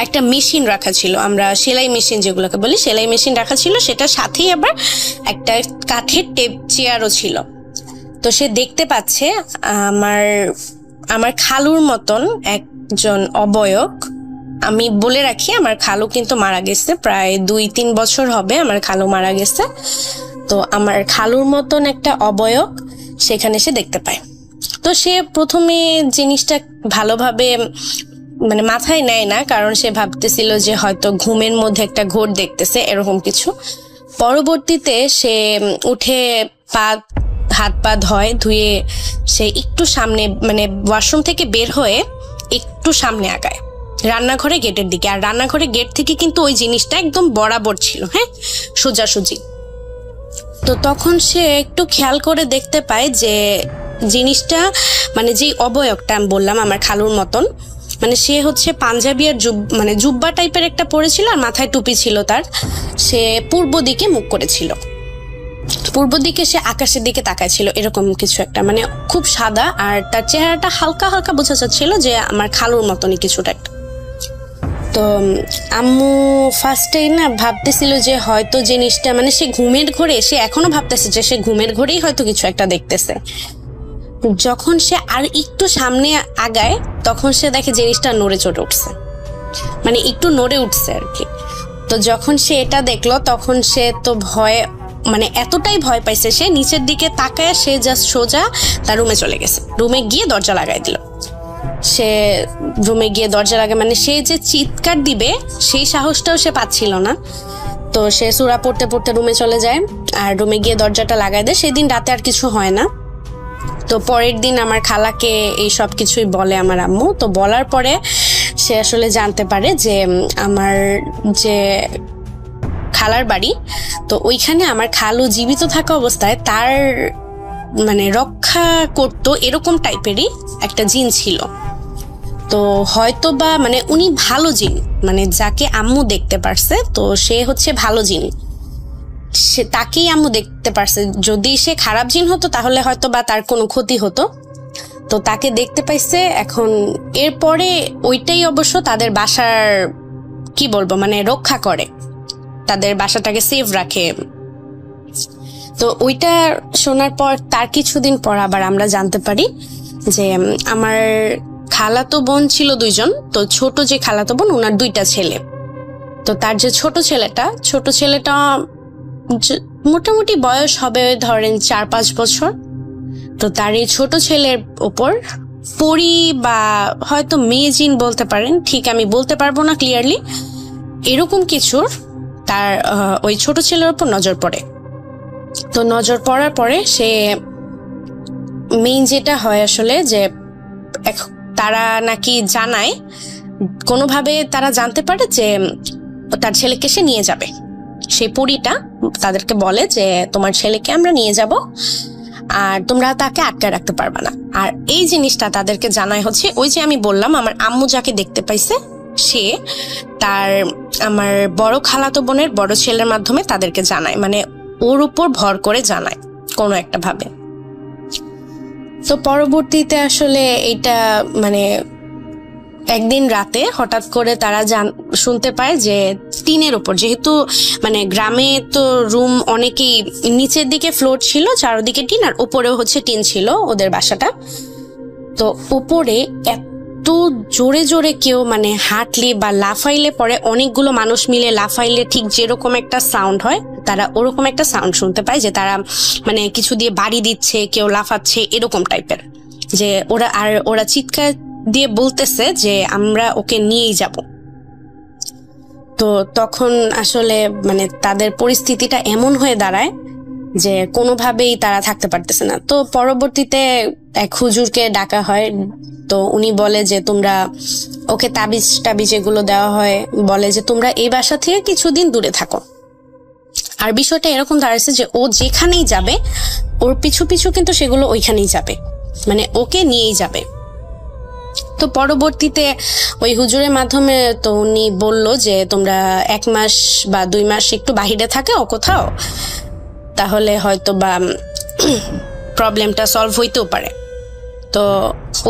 একটা মেশিন রাখা ছিল, আমরা সেলাই মেশিন যেগুলোকে বলি, সেলাই মেশিন রাখা ছিল, সেটার সাথেই আবার একটা কাঠের টেপ চেয়ারও ছিল। তো সে দেখতে পাচ্ছে আমার খালুর মতন একজন অবয়ব। আমি বলে রাখি, আমার খালু কিন্তু মারা গেছে, প্রায় 2-3 বছর হবে আমার খালু মারা গেছে। তো আমার খালুর মতন একটা অবয়ব সেখানে সে দেখতে পায়। তো সে প্রথমে জিনিসটা ভালোভাবে মানে মাথায় নেয় না, কারণ সে ভাবতেছিল যে হয়তো ঘুমের মধ্যে একটা ঘোর দেখতেছে, এরকম কিছু। পরবর্তীতে সে উঠে হাত পা ধুয়ে সে একটু সামনে, মানে ওয়াশরুম থেকে বের হয়ে একটু সামনে আগায় রান্নাঘরে গেটের দিকে। আর রান্নাঘরে গেট থেকে কিন্তু ওই জিনিসটা একদম বরাবর ছিল, হ্যাঁ, সোজাসুজি। তো তখন সে একটু খেয়াল করে দেখতে পায় যে জিনিসটা, মানে যে অবয়বটা আমি বললাম আমার খালুর মতন, মানে সে হচ্ছে পাঞ্জাবি আর মানে জুব্বা টাইপের একটা পরেছিল, আর মাথায় টুপি ছিল তার। সে পূর্ব দিকে মুখ করেছিল, পূর্ব দিকে সে আকাশের দিকে তাকাইছিল, এরকম কিছু একটা, মানে খুব সাদা, আর তার চেহারাটা হালকা হালকা বোঝা যাচ্ছিল যে আমার খালুর মতনই কিছুটা একটা। তো আম্মু ফার্স্টে না ভাবতেছিল যে হয়তো জিনিসটা, মানে সে ঘুমের ঘোরে, সে এখনো ভাবতেছে যে সে ঘুমের ঘোরেই হয়তো কিছু একটা দেখতেছে। যখন সে আর একটু সামনে আগায় তখন সে দেখে জিনিসটা নড়ে চড়ে উঠছে, মানে একটু নড়ে উঠছে আর কি। তো যখন সে এটা দেখলো তখন সে তো ভয়ে, মানে এতটাই ভয় পাইছে, সে নিচের দিকে তাকায় সে জাস্ট সোজা তার রুমে চলে গেছে। রুমে গিয়ে দরজা লাগাই দিল। সে রুমে গিয়ে দরজা লাগায়, মানে সে যে চিৎকার দিবে সেই সাহসটাও সে পাচ্ছিল না। তো সে সূরা পড়তে পড়তে রুমে চলে যায়, আর রুমে গিয়ে দরজাটা লাগাই দেয়। সেদিন রাতে আর কিছু হয় না। তো পরের দিন আমার খালাকে এই সব কিছুই বলে আমার আম্মু। তো বলার পরে সে আসলে জানতে পারে যে আমার যে খালার বাড়ি, তো ওইখানে আমার খালু জীবিত থাকা অবস্থায় তার মানে রক্ষা করতো এরকম টাইপেরই একটা জিন ছিল। তো হয়তো বা মানে উনি ভালো জিন, মানে যাকে আম্মু দেখতে পারছে, তো সে হচ্ছে ভালো জিন, সে তাকেই আম্মু দেখতে পারছে। যদি সে খারাপ জিন হতো তাহলে হয়তো বা তার কোনো ক্ষতি হতো। তো তাকে দেখতে পাইছে। এখন এরপরে ওইটাই অবশ্য তাদের বাসার কি বলবো, মানে রক্ষা করে, তাদের বাসাটাকে সেভ রাখে। তো ওইটা শোনার পর তার কিছুদিন পর আবার আমরা জানতে পারি যে আমার খালাতো বোন ছিল 2 জন। তো ছোট যে খালাতো বোন, ওনার 2টা ছেলে। তো তার যে ছোট ছেলেটা মোটামুটি বয়স হবে ধরেন 4-5 বছর। তো তার এই ছোট ছেলের ওপর পরি বা হয়তো মেয়ে জিন বলতে পারেন, ঠিক আমি বলতে পারবো না ক্লিয়ারলি, এরকম কিছুর তার ওই ছোট ছেলের ওপর নজর পড়ে। তো নজর পড়ার পরে সে মেইন যেটা হয় আসলে যে তারা নাকি জানায়, কোনোভাবে তারা জানতে পারে যে তার ছেলেকে সে নিয়ে যাবে। সেই পরীটা তাদেরকে বলে যে তোমার ছেলেকে আমরা নিয়ে যাব, আর তোমরা তাকে আটকে রাখতে পারবে না। আর এই জিনিসটা তাদেরকে জানায় হচ্ছে ওই যে আমি বললাম আমার আম্মু যাকে দেখতে পাইছে, সে তার আমার বড় খালাতো বোনের বড় ছেলের মাধ্যমে তাদেরকে জানায়, মানে ওর উপর ভর করে জানায় কোনো একটা ভাবে। তো পরবর্তীতে আসলে এইটা মানে একদিন রাতে হঠাৎ করে তারা শুনতে পায় যে টিনের উপর, যেহেতু মানে গ্রামে তো রুম অনেকেই নিচের দিকে ফ্লোর ছিল, চারদিকে টিন, আর উপরেও হচ্ছে টিন ছিল ওদের বাসাটা। তো উপরে এত জোরে জোরে কেউ মানে হাঁটলে বা লাফাইলে পরে, অনেকগুলো মানুষ মিলে লাফাইলে ঠিক যেরকম একটা সাউন্ড হয়, তারা ওরকম একটা সাউন্ড শুনতে পায়, যে তারা মানে কিছু দিয়ে বাড়ি দিচ্ছে, কেউ লাফাচ্ছে, এরকম টাইপের। যে ওরা চিৎকার দিয়ে বলতেছে যে আমরা ওকে নিয়েই যাব। তো তখন আসলে মানে তাদের পরিস্থিতিটা এমন হয়ে দাঁড়ায় যে কোনোভাবেই তারা থাকতে পারতেছে না। তো পরবর্তীতে এক হুজুরকে ডাকা হয়। তো উনি বলে যে তোমরা ওকে তাবিজ এগুলো দেওয়া হয়, বলে যে তোমরা এই বাসা থেকে কিছুদিন দূরে থাকো। আর বিষয়টা এরকম দাঁড়াচ্ছে যে ও যেখানেই যাবে ওর পিছু পিছু কিন্তু সেগুলো ওইখানেই যাবে, মানে ওকে নিয়েই যাবে। তো পরবর্তীতে ওই হুজুরের মাধ্যমে তো উনি বলল যে তোমরা 1 মাস বা 2 মাস একটু বাহিরে থাকো কোথাও, তাহলে হয়তো বা প্রবলেমটা সলভ হইতেও পারে। তো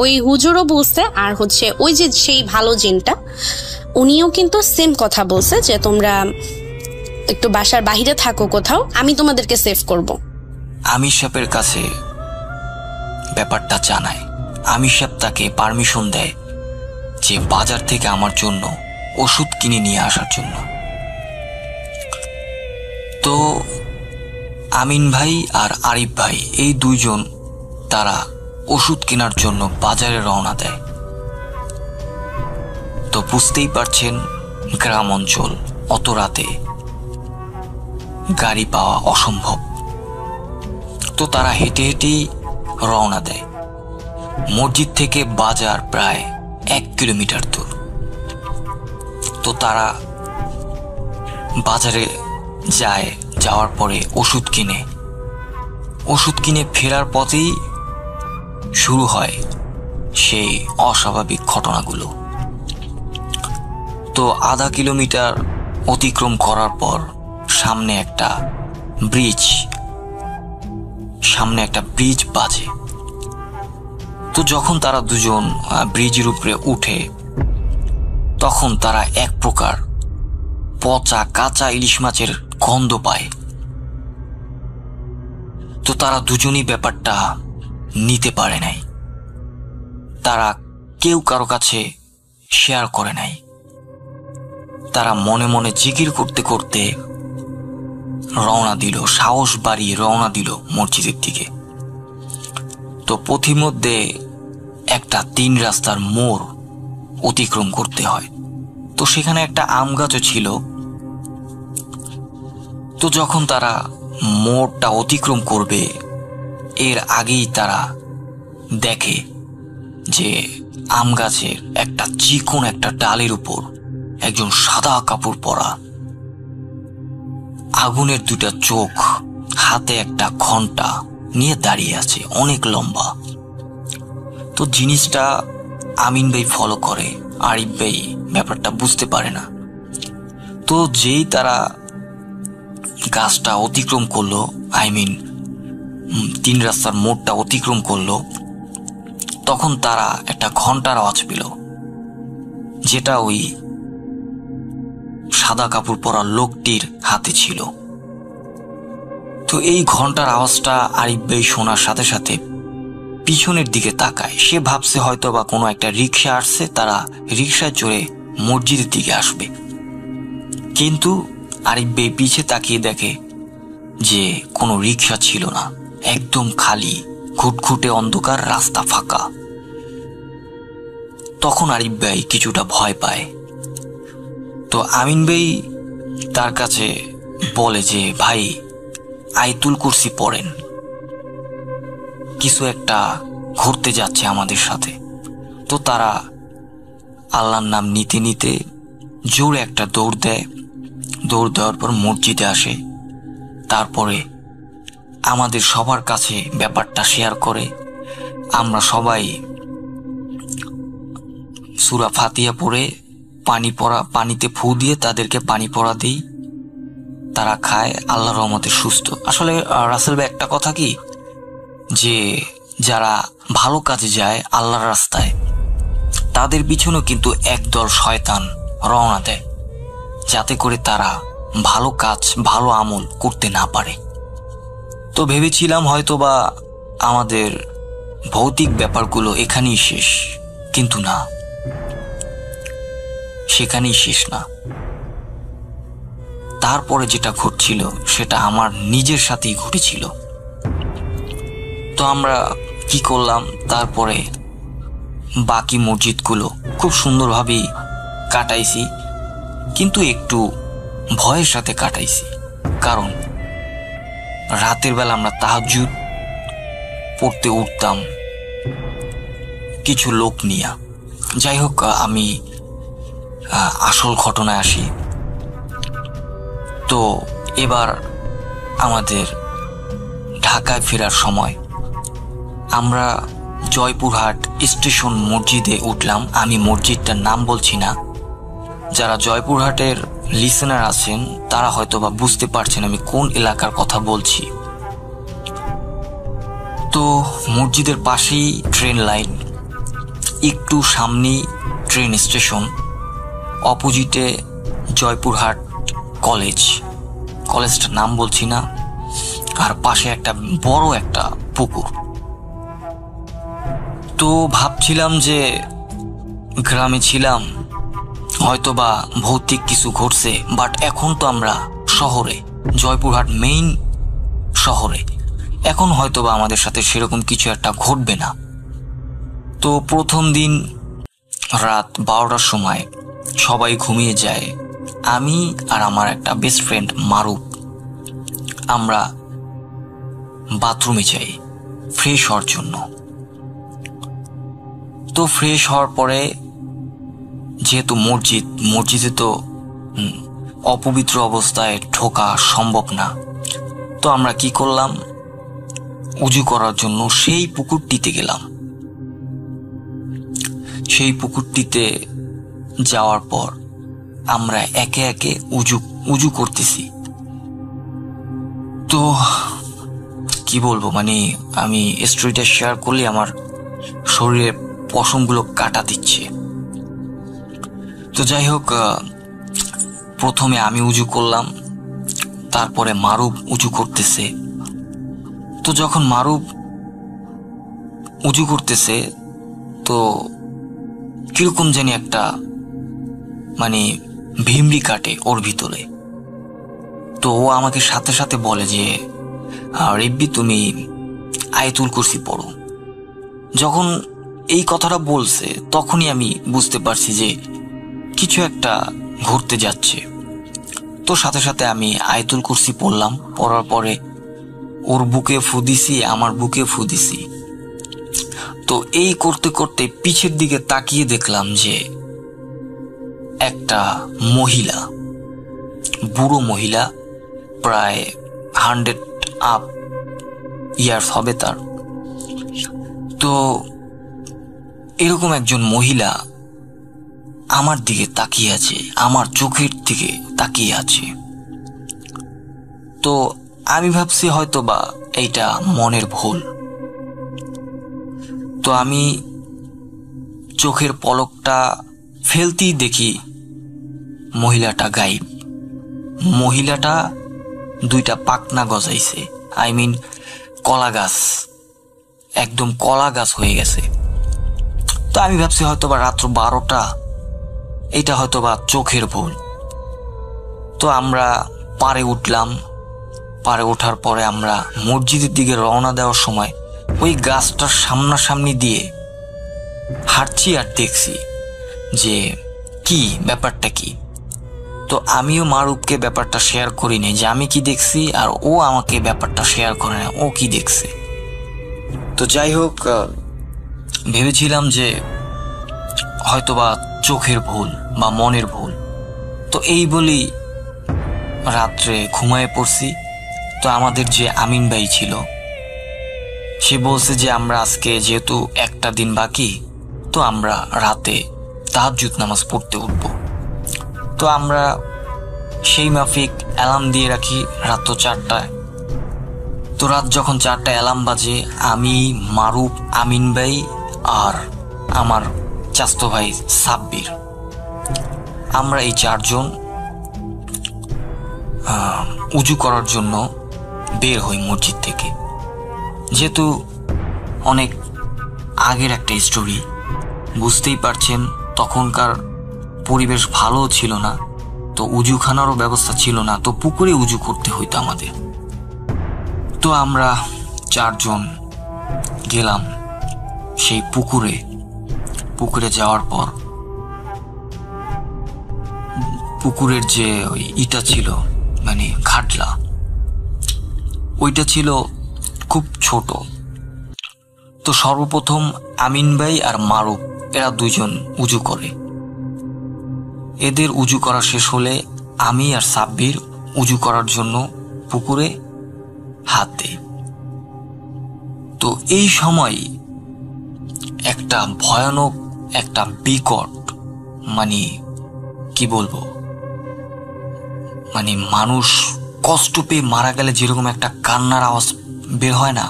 ওই হুজুরও বলছে, আর হচ্ছে ওই যে সেই ভালো জিনটা উনিও কিন্তু সেম কথা বলছে যে তোমরা একটু বাসার বাহিরে থাকো কোথাও, আমি তোমাদেরকে সেভ করব। আমির সাহেবের কাছে ব্যাপারটা জানায়। আমির সাহেব তাকে পারমিশন দেয় যে বাজার থেকে আমার জন্য ওষুধ কিনে নিয়ে আসার জন্য। তো আমিন ভাই আর আরিফ ভাই এই 2 জন তারা ওষুধ কেনার জন্য বাজারে রওনা দেয়। তো বুঝতেই পারছেন গ্রাম অঞ্চল, অত রাতে গাড়ি পাওয়া অসম্ভব। তো তারা হেঁটে হেঁটেই রওনা দেয়। মসজিদ থেকে বাজার প্রায় 1 কিলোমিটার দূর। তো তারা বাজারে যায়, যাওয়ার পরে ওষুধ কিনে ফেরার পথেই শুরু হয় সেই অস্বাভাবিক ঘটনাগুলো। তো আধা কিলোমিটার অতিক্রম করার পর সামনে একটা ব্রিজ বাজে। তো যখন তারা 2 জন ব্রিজের উপরে উঠে, তখন তারা এক প্রকার পচা কাঁচা ইলিশ মাছের গন্ধ পায়। তো তারা 2 জনই ব্যাপারটা নিতে পারে নাই, তারা কেউ কারো কাছে শেয়ার করে নাই। তারা মনে মনে জিকির করতে করতে রওনা দিল, সাহস বাড়িয়ে রওনা দিল মসজিদের দিকে। তো পথিমধ্যে একটা 3 রাস্তার মোড় অতিক্রম করতে হয়। তো সেখানে একটা আম গাছও ছিল। তো যখন তারা মোড়টা অতিক্রম করবে, এর আগেই তারা দেখে যে আম গাছের একটা চিকন একটা ডালের উপর একজন সাদা কাপড় পরা, আগুনের 2টা চোখ, হাতে একটা ঘন্টা নিয়ে দাঁড়িয়ে আছে, অনেক লম্বা। তো জিনিসটা আমিন ভাই ফলো করে, আরিফ ভাই ব্যাপারটা বুঝতে পারে না। তো যেই তারা গাছটা অতিক্রম করলো, 3 রাস্তার মোড়টা অতিক্রম করলো, তখন তারা একটা ঘন্টার আওয়াজ পেল, যেটা ওই সাদা কাপড় পরা লোকটির হাতে ছিল। তো এই ঘন্টার আওয়াজটা আরিফ ভাই শোনার সাথে সাথে পিছনের দিকে তাকায়। সে ভাবছে হয়তো বা কোনো একটা রিক্সা আসছে, তারা রিক্সায় চড়ে মসজিদের দিকে আসবে। কিন্তু আরিফ ভাই পিছে তাকিয়ে দেখে যে কোনো রিক্সা ছিল না, একদম খালি, ঘুটঘুটে অন্ধকার, রাস্তা ফাঁকা। তখন আরিফ ভাই কিছুটা ভয় পায়। তো আমিন ভাই তার কাছে বলে যে ভাই আয়াতুল কুরসি পড়েন, কিছু একটা ঘুরতে যাচ্ছে আমাদের সাথে। তো তারা আল্লাহর নাম নিতে নিতে জোরে একটা দৌড় দেয়। দৌড় দেওয়ার পর মসজিদে আসে। তারপরে আমাদের সবার কাছে ব্যাপারটা শেয়ার করে। আমরা সবাই সূরা ফাতিহা পড়ে পানিতে ফু দিয়ে তাদেরকে পানি পড়া দিই। তারা খায়, আল্লাহর রহমতে সুস্থ। আসলে রাসেল ভাই একটা কথা কি, যে যারা ভালো কাজে যায় আল্লাহর রাস্তায়, তাদের পিছনেও কিন্তু একদল শয়তান রওনা দেয়, যাতে করে তারা ভালো কাজ, ভালো আমল করতে না পারে। তো ভেবেছিলাম হয়তোবা আমাদের ভৌতিক ব্যাপারগুলো এখানেই শেষ, কিন্তু না, সেখানেই শেষ না। তারপরে যেটা ঘটছিল সেটা আমার নিজের সাথেই ঘটেছিল। তো আমরা কি করলাম, তারপরে বাকি মসজিদগুলো খুব সুন্দরভাবেই কাটাইছি, কিন্তু একটু ভয়ের সাথে কাটাইছি। কারণ রাতের বেলা আমরা তাহাজ্জুদ পড়তে উঠতাম কিছু লোক নিয়ে। যাই হোক, আমি আসল ঘটনায় আসি। তো এবার আমাদের ঢাকায় ফেরার সময় আমরা জয়পুরহাট স্টেশন মসজিদে উঠলাম। আমি মসজিদটার নাম বলছি না, যারা জয়পুরহাটের লিসেনার আছেন তারা হয়তো বা বুঝতে পারছেন আমি কোন এলাকার কথা বলছি। তো মসজিদের পাশেই ট্রেন লাইন, একটু সামনেই ট্রেন স্টেশন, অপোজিটে জয়পুরহাট কলেজটার নাম বলছি না, আর পাশে একটা বড় একটা পুকুর। তো ভাবছিলাম যে গ্রামে ছিলাম, হয়তোবা ভৌতিক কিছু ঘটছে, বাট এখন তো আমরা শহরে, জয়পুরহাট মেইন শহরে, এখন হয়তোবা আমাদের সাথে সেরকম কিছু একটা ঘটবে না। তো প্রথম দিন রাত 12টার সময় সবাই ঘুমিয়ে যায়। আমি আর আমার একটা বেস্ট ফ্রেন্ড মারুফ আমরা বাথরুমে যাই ফ্রেশ হওয়ার জন্য। তো ফ্রেশ হওয়ার পরে, যেহেতু মসজিদে তো অপবিত্র অবস্থায় ঢোকা সম্ভব না, তো আমরা কি করলাম, উজু করার জন্য সেই পুকুরটিতে গেলাম। সেই পুকুরটিতে যাওয়ার পর আমরা একে একে উজু করতেছি। তো কি বলবো, মানে আমি স্টোরিটা শেয়ার করলে আমার শরীরের পশমগুলো কাটা দিচ্ছে। তো যাই হোক, প্রথমে আমি উজু করলাম, তারপরে মারুফ উজু করতেছে। তো যখন মারুফ উজু করতেছে, তো কিরকম জানি একটা মানে ভিমরি কাটে ওর ভিতরে। তো ও আমাকে সাথে সাথে বলে যে রেব্বি তুমি আয়াতুল কুরসি পড়ো। যখন এই কথাটা বলছে তখনই আমি বুঝতে পারছি যে কিছু একটা ঘটতে যাচ্ছে। তো সাথে সাথে আমি আয়াতুল কুরসি পড়লাম। পড়ার পরে ওর বুকে ফু দিছি, আমার বুকে ফু দিছি। তো এই করতে করতে পিছের দিকে তাকিয়ে দেখলাম যে একটা মহিলা, বুড়ো মহিলা, প্রায় 100 আপ ইয়ার্স হবে তার। তো এরকম একজন মহিলা আমার দিকে তাকিয়ে আছে, আমার চোখের দিকে তাকিয়ে আছে। তো আমি ভাবছি হয়তো বা এইটা মনের ভুল। তো আমি চোখের পলকটা ফেলতেই দেখি মহিলাটা গায়েব। মহিলাটা দুইটা পাকনা গজাইছে, আই মিন কলা গাছ, একদম কলা গাছ হয়ে গেছে। তো আমি ভাবছি হয়তোবা রাত্র 12টা, এটা হয়তোবা চোখের ভুল। তো আমরা পাড়ে উঠলাম। পাড়ে ওঠার পরে আমরা মসজিদের দিকে রওনা দেওয়ার সময় ওই গাছটার সামনাসামনি দিয়ে হাঁটছি আর দেখছি যে কি ব্যাপারটা কি। তো আমিও মারুফকে ব্যাপারটা শেয়ার করি নাই যে আমি কি দেখছি, আর ও আমাকে ব্যাপারটা শেয়ার করে না ও কি দেখছে। তো যাই হোক, ভেবেছিলাম যে হয়তোবা চোখের ভুল বা মনের ভুল। তো এই বলি রাত্রে ঘুমায় পড়ছি। তো আমাদের যে আমিন ভাই ছিল, সে বলছে যে আমরা আজকে যেহেতু একটা দিন বাকি, তো আমরা রাতে তাহাজ্জুদ নামাজ পড়তে উঠব। তো আমরা সেই মাফিক অ্যালার্ম দিয়ে রাখি রাত 4টায়। তো রাত যখন 4টায় অ্যালার্ম বাজে, আমি, মারুফ, আমিন ভাই আর আমার চাচতো ভাই সাব্বির, আমরা এই 4 জন উজু করার জন্য বের হই মসজিদ থেকে। যেহেতু অনেক আগের একটা স্টোরি, বুঝতেই পারছেন তখনকার পরিবেশ ভালো ছিল না, তো উজুখানারও ব্যবস্থা ছিল না, তো পুকুরে উজু করতে হইতো আমাদের। তো আমরা 4 জন গেলাম সেই পুকুরে। পুকুরে যাওয়ার পর পুকুরের যে ওই ইটা ছিল, মানে ঘাটলা, ওইটা ছিল খুব ছোট। তো সর্বপ্রথম আমিন ভাই আর মারুফ এরা 2 জন উজু করে। এদের উজু করা শেষ হলে আমি আর সাব্বির উজু করার জন্য পুকুরে হাত দেই। তো এই সময় একটা ভয়ানক, একটা বিকট, মানে কি বলবো, মানে মানুষ কষ্ট পেয়ে মারা গেলে যেরকম একটা কান্নার আওয়াজ বের হয় না,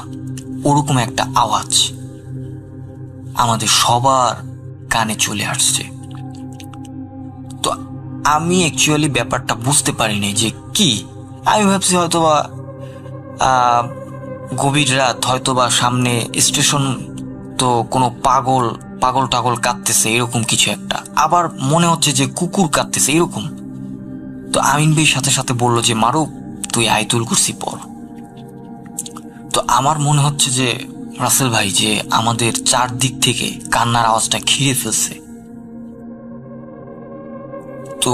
ওরকম একটা আওয়াজ আমাদের সবার কানে চলে আসছে। তো আমি অ্যাকচুয়ালি ব্যাপারটা বুঝতে পারিনি যে কি। আমি ভাবছি হয়তোবা গভীর রাত, হয়তোবা সামনে স্টেশন, তো কোনো পাগল টাগল কাঁদতেছে এরকম কিছু একটা। আবার মনে হচ্ছে যে কুকুর কাঁদতেছে এরকম। তো আমিন ভাই সাথে সাথে বলল যে মারুফ তুই আয়াতুল কুরসি পড়। তো আমার মনে হচ্ছে যে রাসেল ভাই যে আমাদের 4 দিক থেকে কান্নার আওয়াজটা ঘিরে ফেলছে। তো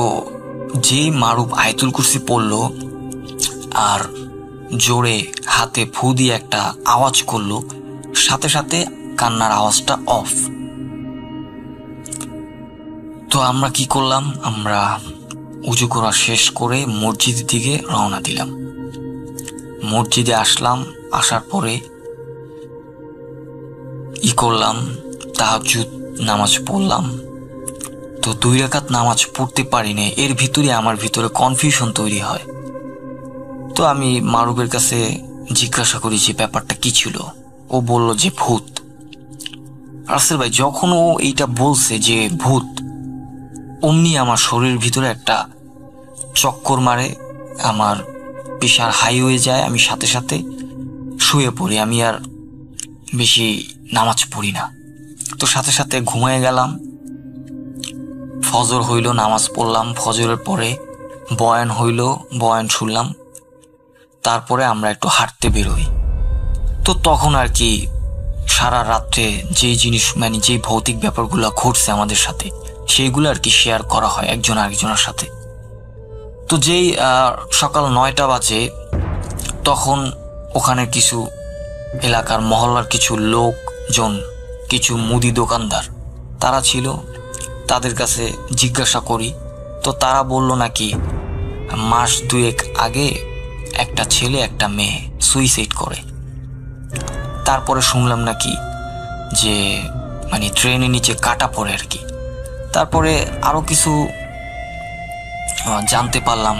যেই মারুফ আয়াতুল কুরসি পড়ল আর জোরে হাতে ফু দিয়ে একটা আওয়াজ করলো, সাথে সাথে কান্নার আওয়াজটা অফ। তো আমরা কি করলাম, আমরা উজু করা শেষ করে মসজিদের দিকে রওনা দিলাম। মসজিদে আসলাম, আসার পরে করলাম, তাহাজ্জুদ নামাজ পড়লাম। তো 2 রাকাত নামাজ পড়তে পারিনি, এর ভিতরে আমার ভিতরে কনফিউশন তৈরি হয়। তো আমি মারুফের কাছে জিজ্ঞাসা করি যে ব্যাপারটা কি ছিল। ও বলল যে ভূত। রাসেল ভাই যখন ও এইটা বলছে যে ভূত, অমনি আমার শরীরের ভিতরে একটা চক্কর মারে, আমার প্রেশার হাই হয়ে যায়, আমি সাথে সাথে শুয়ে পড়ি। আমি আর বেশি নামাজ পড়ি না। তো সাথে সাথে ঘুমিয়ে গেলাম। ফজর হইল, নামাজ পড়লাম। ফজরের পরে বয়ান হইল, বয়ান শুনলাম। তারপরে আমরা একটু হাঁটতে বেরোই। তো তখন আর কি সারা রাত্রে যেই জিনিস, মানে যেই ভৌতিক ব্যাপারগুলো ঘটছে আমাদের সাথে, সেইগুলো আর কি শেয়ার করা হয় একজন আরেকজনের সাথে। তো যেই সকাল 9টা বাজে, তখন ওখানে কিছু এলাকার মহল্লার কিছু লোকজন, কিছু মুদি দোকানদার তারা ছিল। তাদের কাছে জিজ্ঞাসা করি, তো তারা বলল নাকি মাস 2 আগে একটা ছেলে একটা মেয়ে সুইসাইড করে। তারপরে শুনলাম নাকি যে মানে ট্রেনের নিচে কাটা পড়ে আর কি। তারপরে আরো কিছু জানতে পারলাম,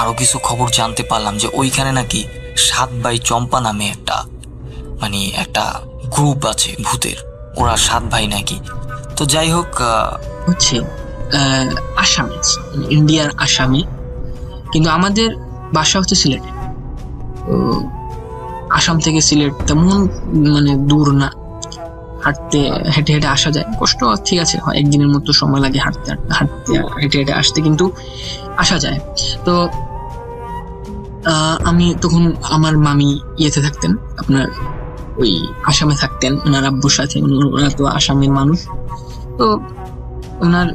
আরো কিছু খবর জানতে পারলাম যে ওইখানে নাকি 7 ভাই চম্পা নামে একটা গ্রুপ আছে ভূতের, ওরা 7 ভাই নাকি। তো যাই হোক, বুঝছি। আসামে, ইন্ডিয়ার আসামে, কিন্তু আমাদের বাসা হচ্ছে সিলেটে। তো আসাম থেকে সিলেট তেমন মানে দূর না, হাঁটতে হেঁটে হেঁটে আসা যায়। কষ্ট ঠিক আছে, হয় একদিনের মতো সময় লাগে হাঁটতে হাঁটতে হেঁটে হেঁটে আসতে, কিন্তু আসা যায়। তো আমি তখন, আমার মামি ইয়েতে থাকতেন, আপনার ওই আসামে থাকতেন ওনার আব্বুর সাথে। ওনারা তো আসামের মানুষ। তো ওনার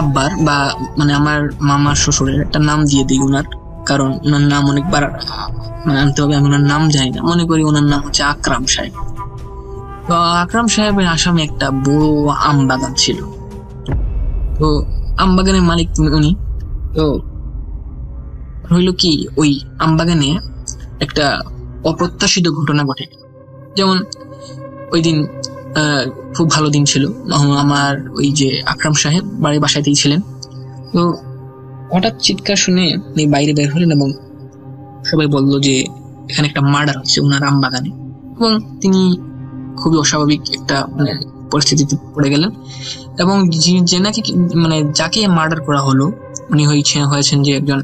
আব্বার বা মানে আমার মামার শ্বশুরের একটা নাম দিয়ে দিই ওনার, কারণ ওনার নাম অনেকবার মানে আনতে হবে, আমি ওনার নাম জানি না, মনে করি ওনার নাম হচ্ছে আকরাম সাহেব। তো আকরাম সাহেবের আসামে একটা বড় আম বাগান ছিল। তো আম বাগানের মালিক উনি। তো হইল কি, ওই আম বাগানে একটা অপ্রত্যাশিত ঘটনা ঘটে। যেমন ওই দিন খুব ভালো দিন ছিল, আমার ওই যে আকরাম সাহেব বাসাতেই ছিলেন। তো হঠাৎ চিৎকার শুনে উনি বাইরে বের হলেন এবং সবাই বললো যে এখানে একটা মার্ডার হচ্ছে ওনার আম বাগানে। এবং তিনি খুবই অস্বাভাবিক একটা মানে পরিস্থিতিতে পড়ে গেলেন। এবং যে নাকি মানে যাকে মার্ডার করা হলো উনি হয়েছেন যে একজন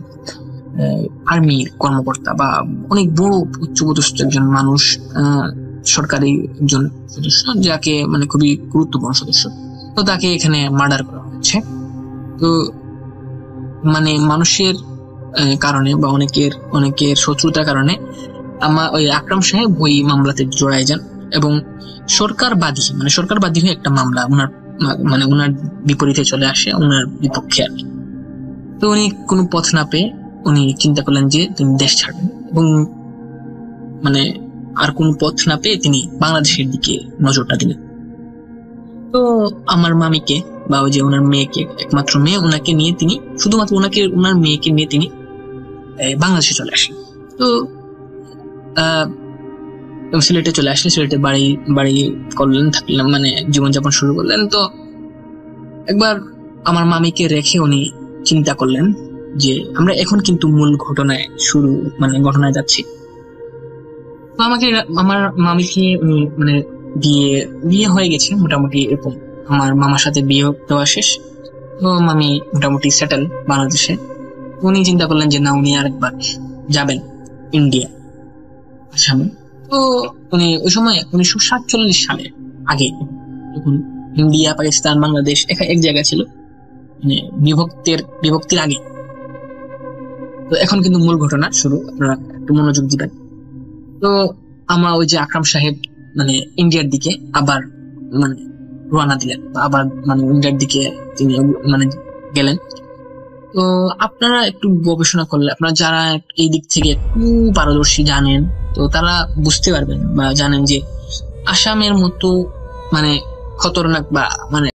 আর্মির কর্মকর্তা বা অনেক বড় উচ্চপদস্থ একজন মানুষ, সরকারি একজন সদস্য, যাকে মানে খুবই গুরুত্বপূর্ণ সদস্য। তো তাকে এখানে মার্ডার করা হচ্ছে। তো মানে মানুষের কারণে বা অনেকের শত্রুতার কারণে ওই আকরাম সাহেব ওই মামলাতে জড়ায় যান এবং সরকারবাদী হয়ে একটা মামলা ওনার বিপরীতে চলে আসে, ওনার বিপক্ষে আর কি। তো উনি কোনো পথ না পেয়ে উনি চিন্তা করলেন যে তিনি দেশ ছাড়বেন এবং মানে আর কোনো পথ না পেয়ে তিনি বাংলাদেশের দিকে নজরটা দিলেন। তো আমার মামিকে বা ওই যে ওনার মেয়েকে, একমাত্র মেয়ে, ওনাকে নিয়ে তিনি শুধুমাত্র ওনার মেয়েকে নিয়ে তিনি বাংলাদেশে চলে আসেন। তো সিলেটে চলে আসলেন, সিলেটে বাড়ি করলেন, থাকলেন, মানে জীবনযাপন শুরু করলেন। তো একবার আমার মামিকে রেখে উনি চিন্তা করলেন যে আমরা এখন কিন্তু মূল ঘটনায় যাচ্ছি। তো আমার মামিকে মানে বিয়ে হয়ে গেছে মোটামুটি, এরকম আমার মামার সাথে বিয়ে দেওয়া শেষ। তো মামি মোটামুটি সেটেল বাংলাদেশে। উনি চিন্তা করলেন যে না, উনি আরেকবার যাবেন ইন্ডিয়া, আসামে। তো উনি ওই সময় 1947 সালে আগে, যখন ইন্ডিয়া পাকিস্তান বাংলাদেশ এক জায়গা ছিল, মানে বিভক্তির আগে। তো এখন কিন্তু মূল ঘটনা শুরু, আপনারা একটু মনোযোগ দিবেন। তো আমার ওই যে আকরাম সাহেব মানে ইন্ডিয়ার দিকে আবার মানে রওনা দিলেন, আবার মানে ইন্ডিয়ার দিকে তিনি মানে গেলেন। তো আপনারা একটু গবেষণা করলে, আপনারা যারা এই দিক থেকে একটু পারদর্শী জানেন, তো তারা বুঝতে পারবেন বা জানেন যে আসামের মতো মানে খতরনাক বা মানে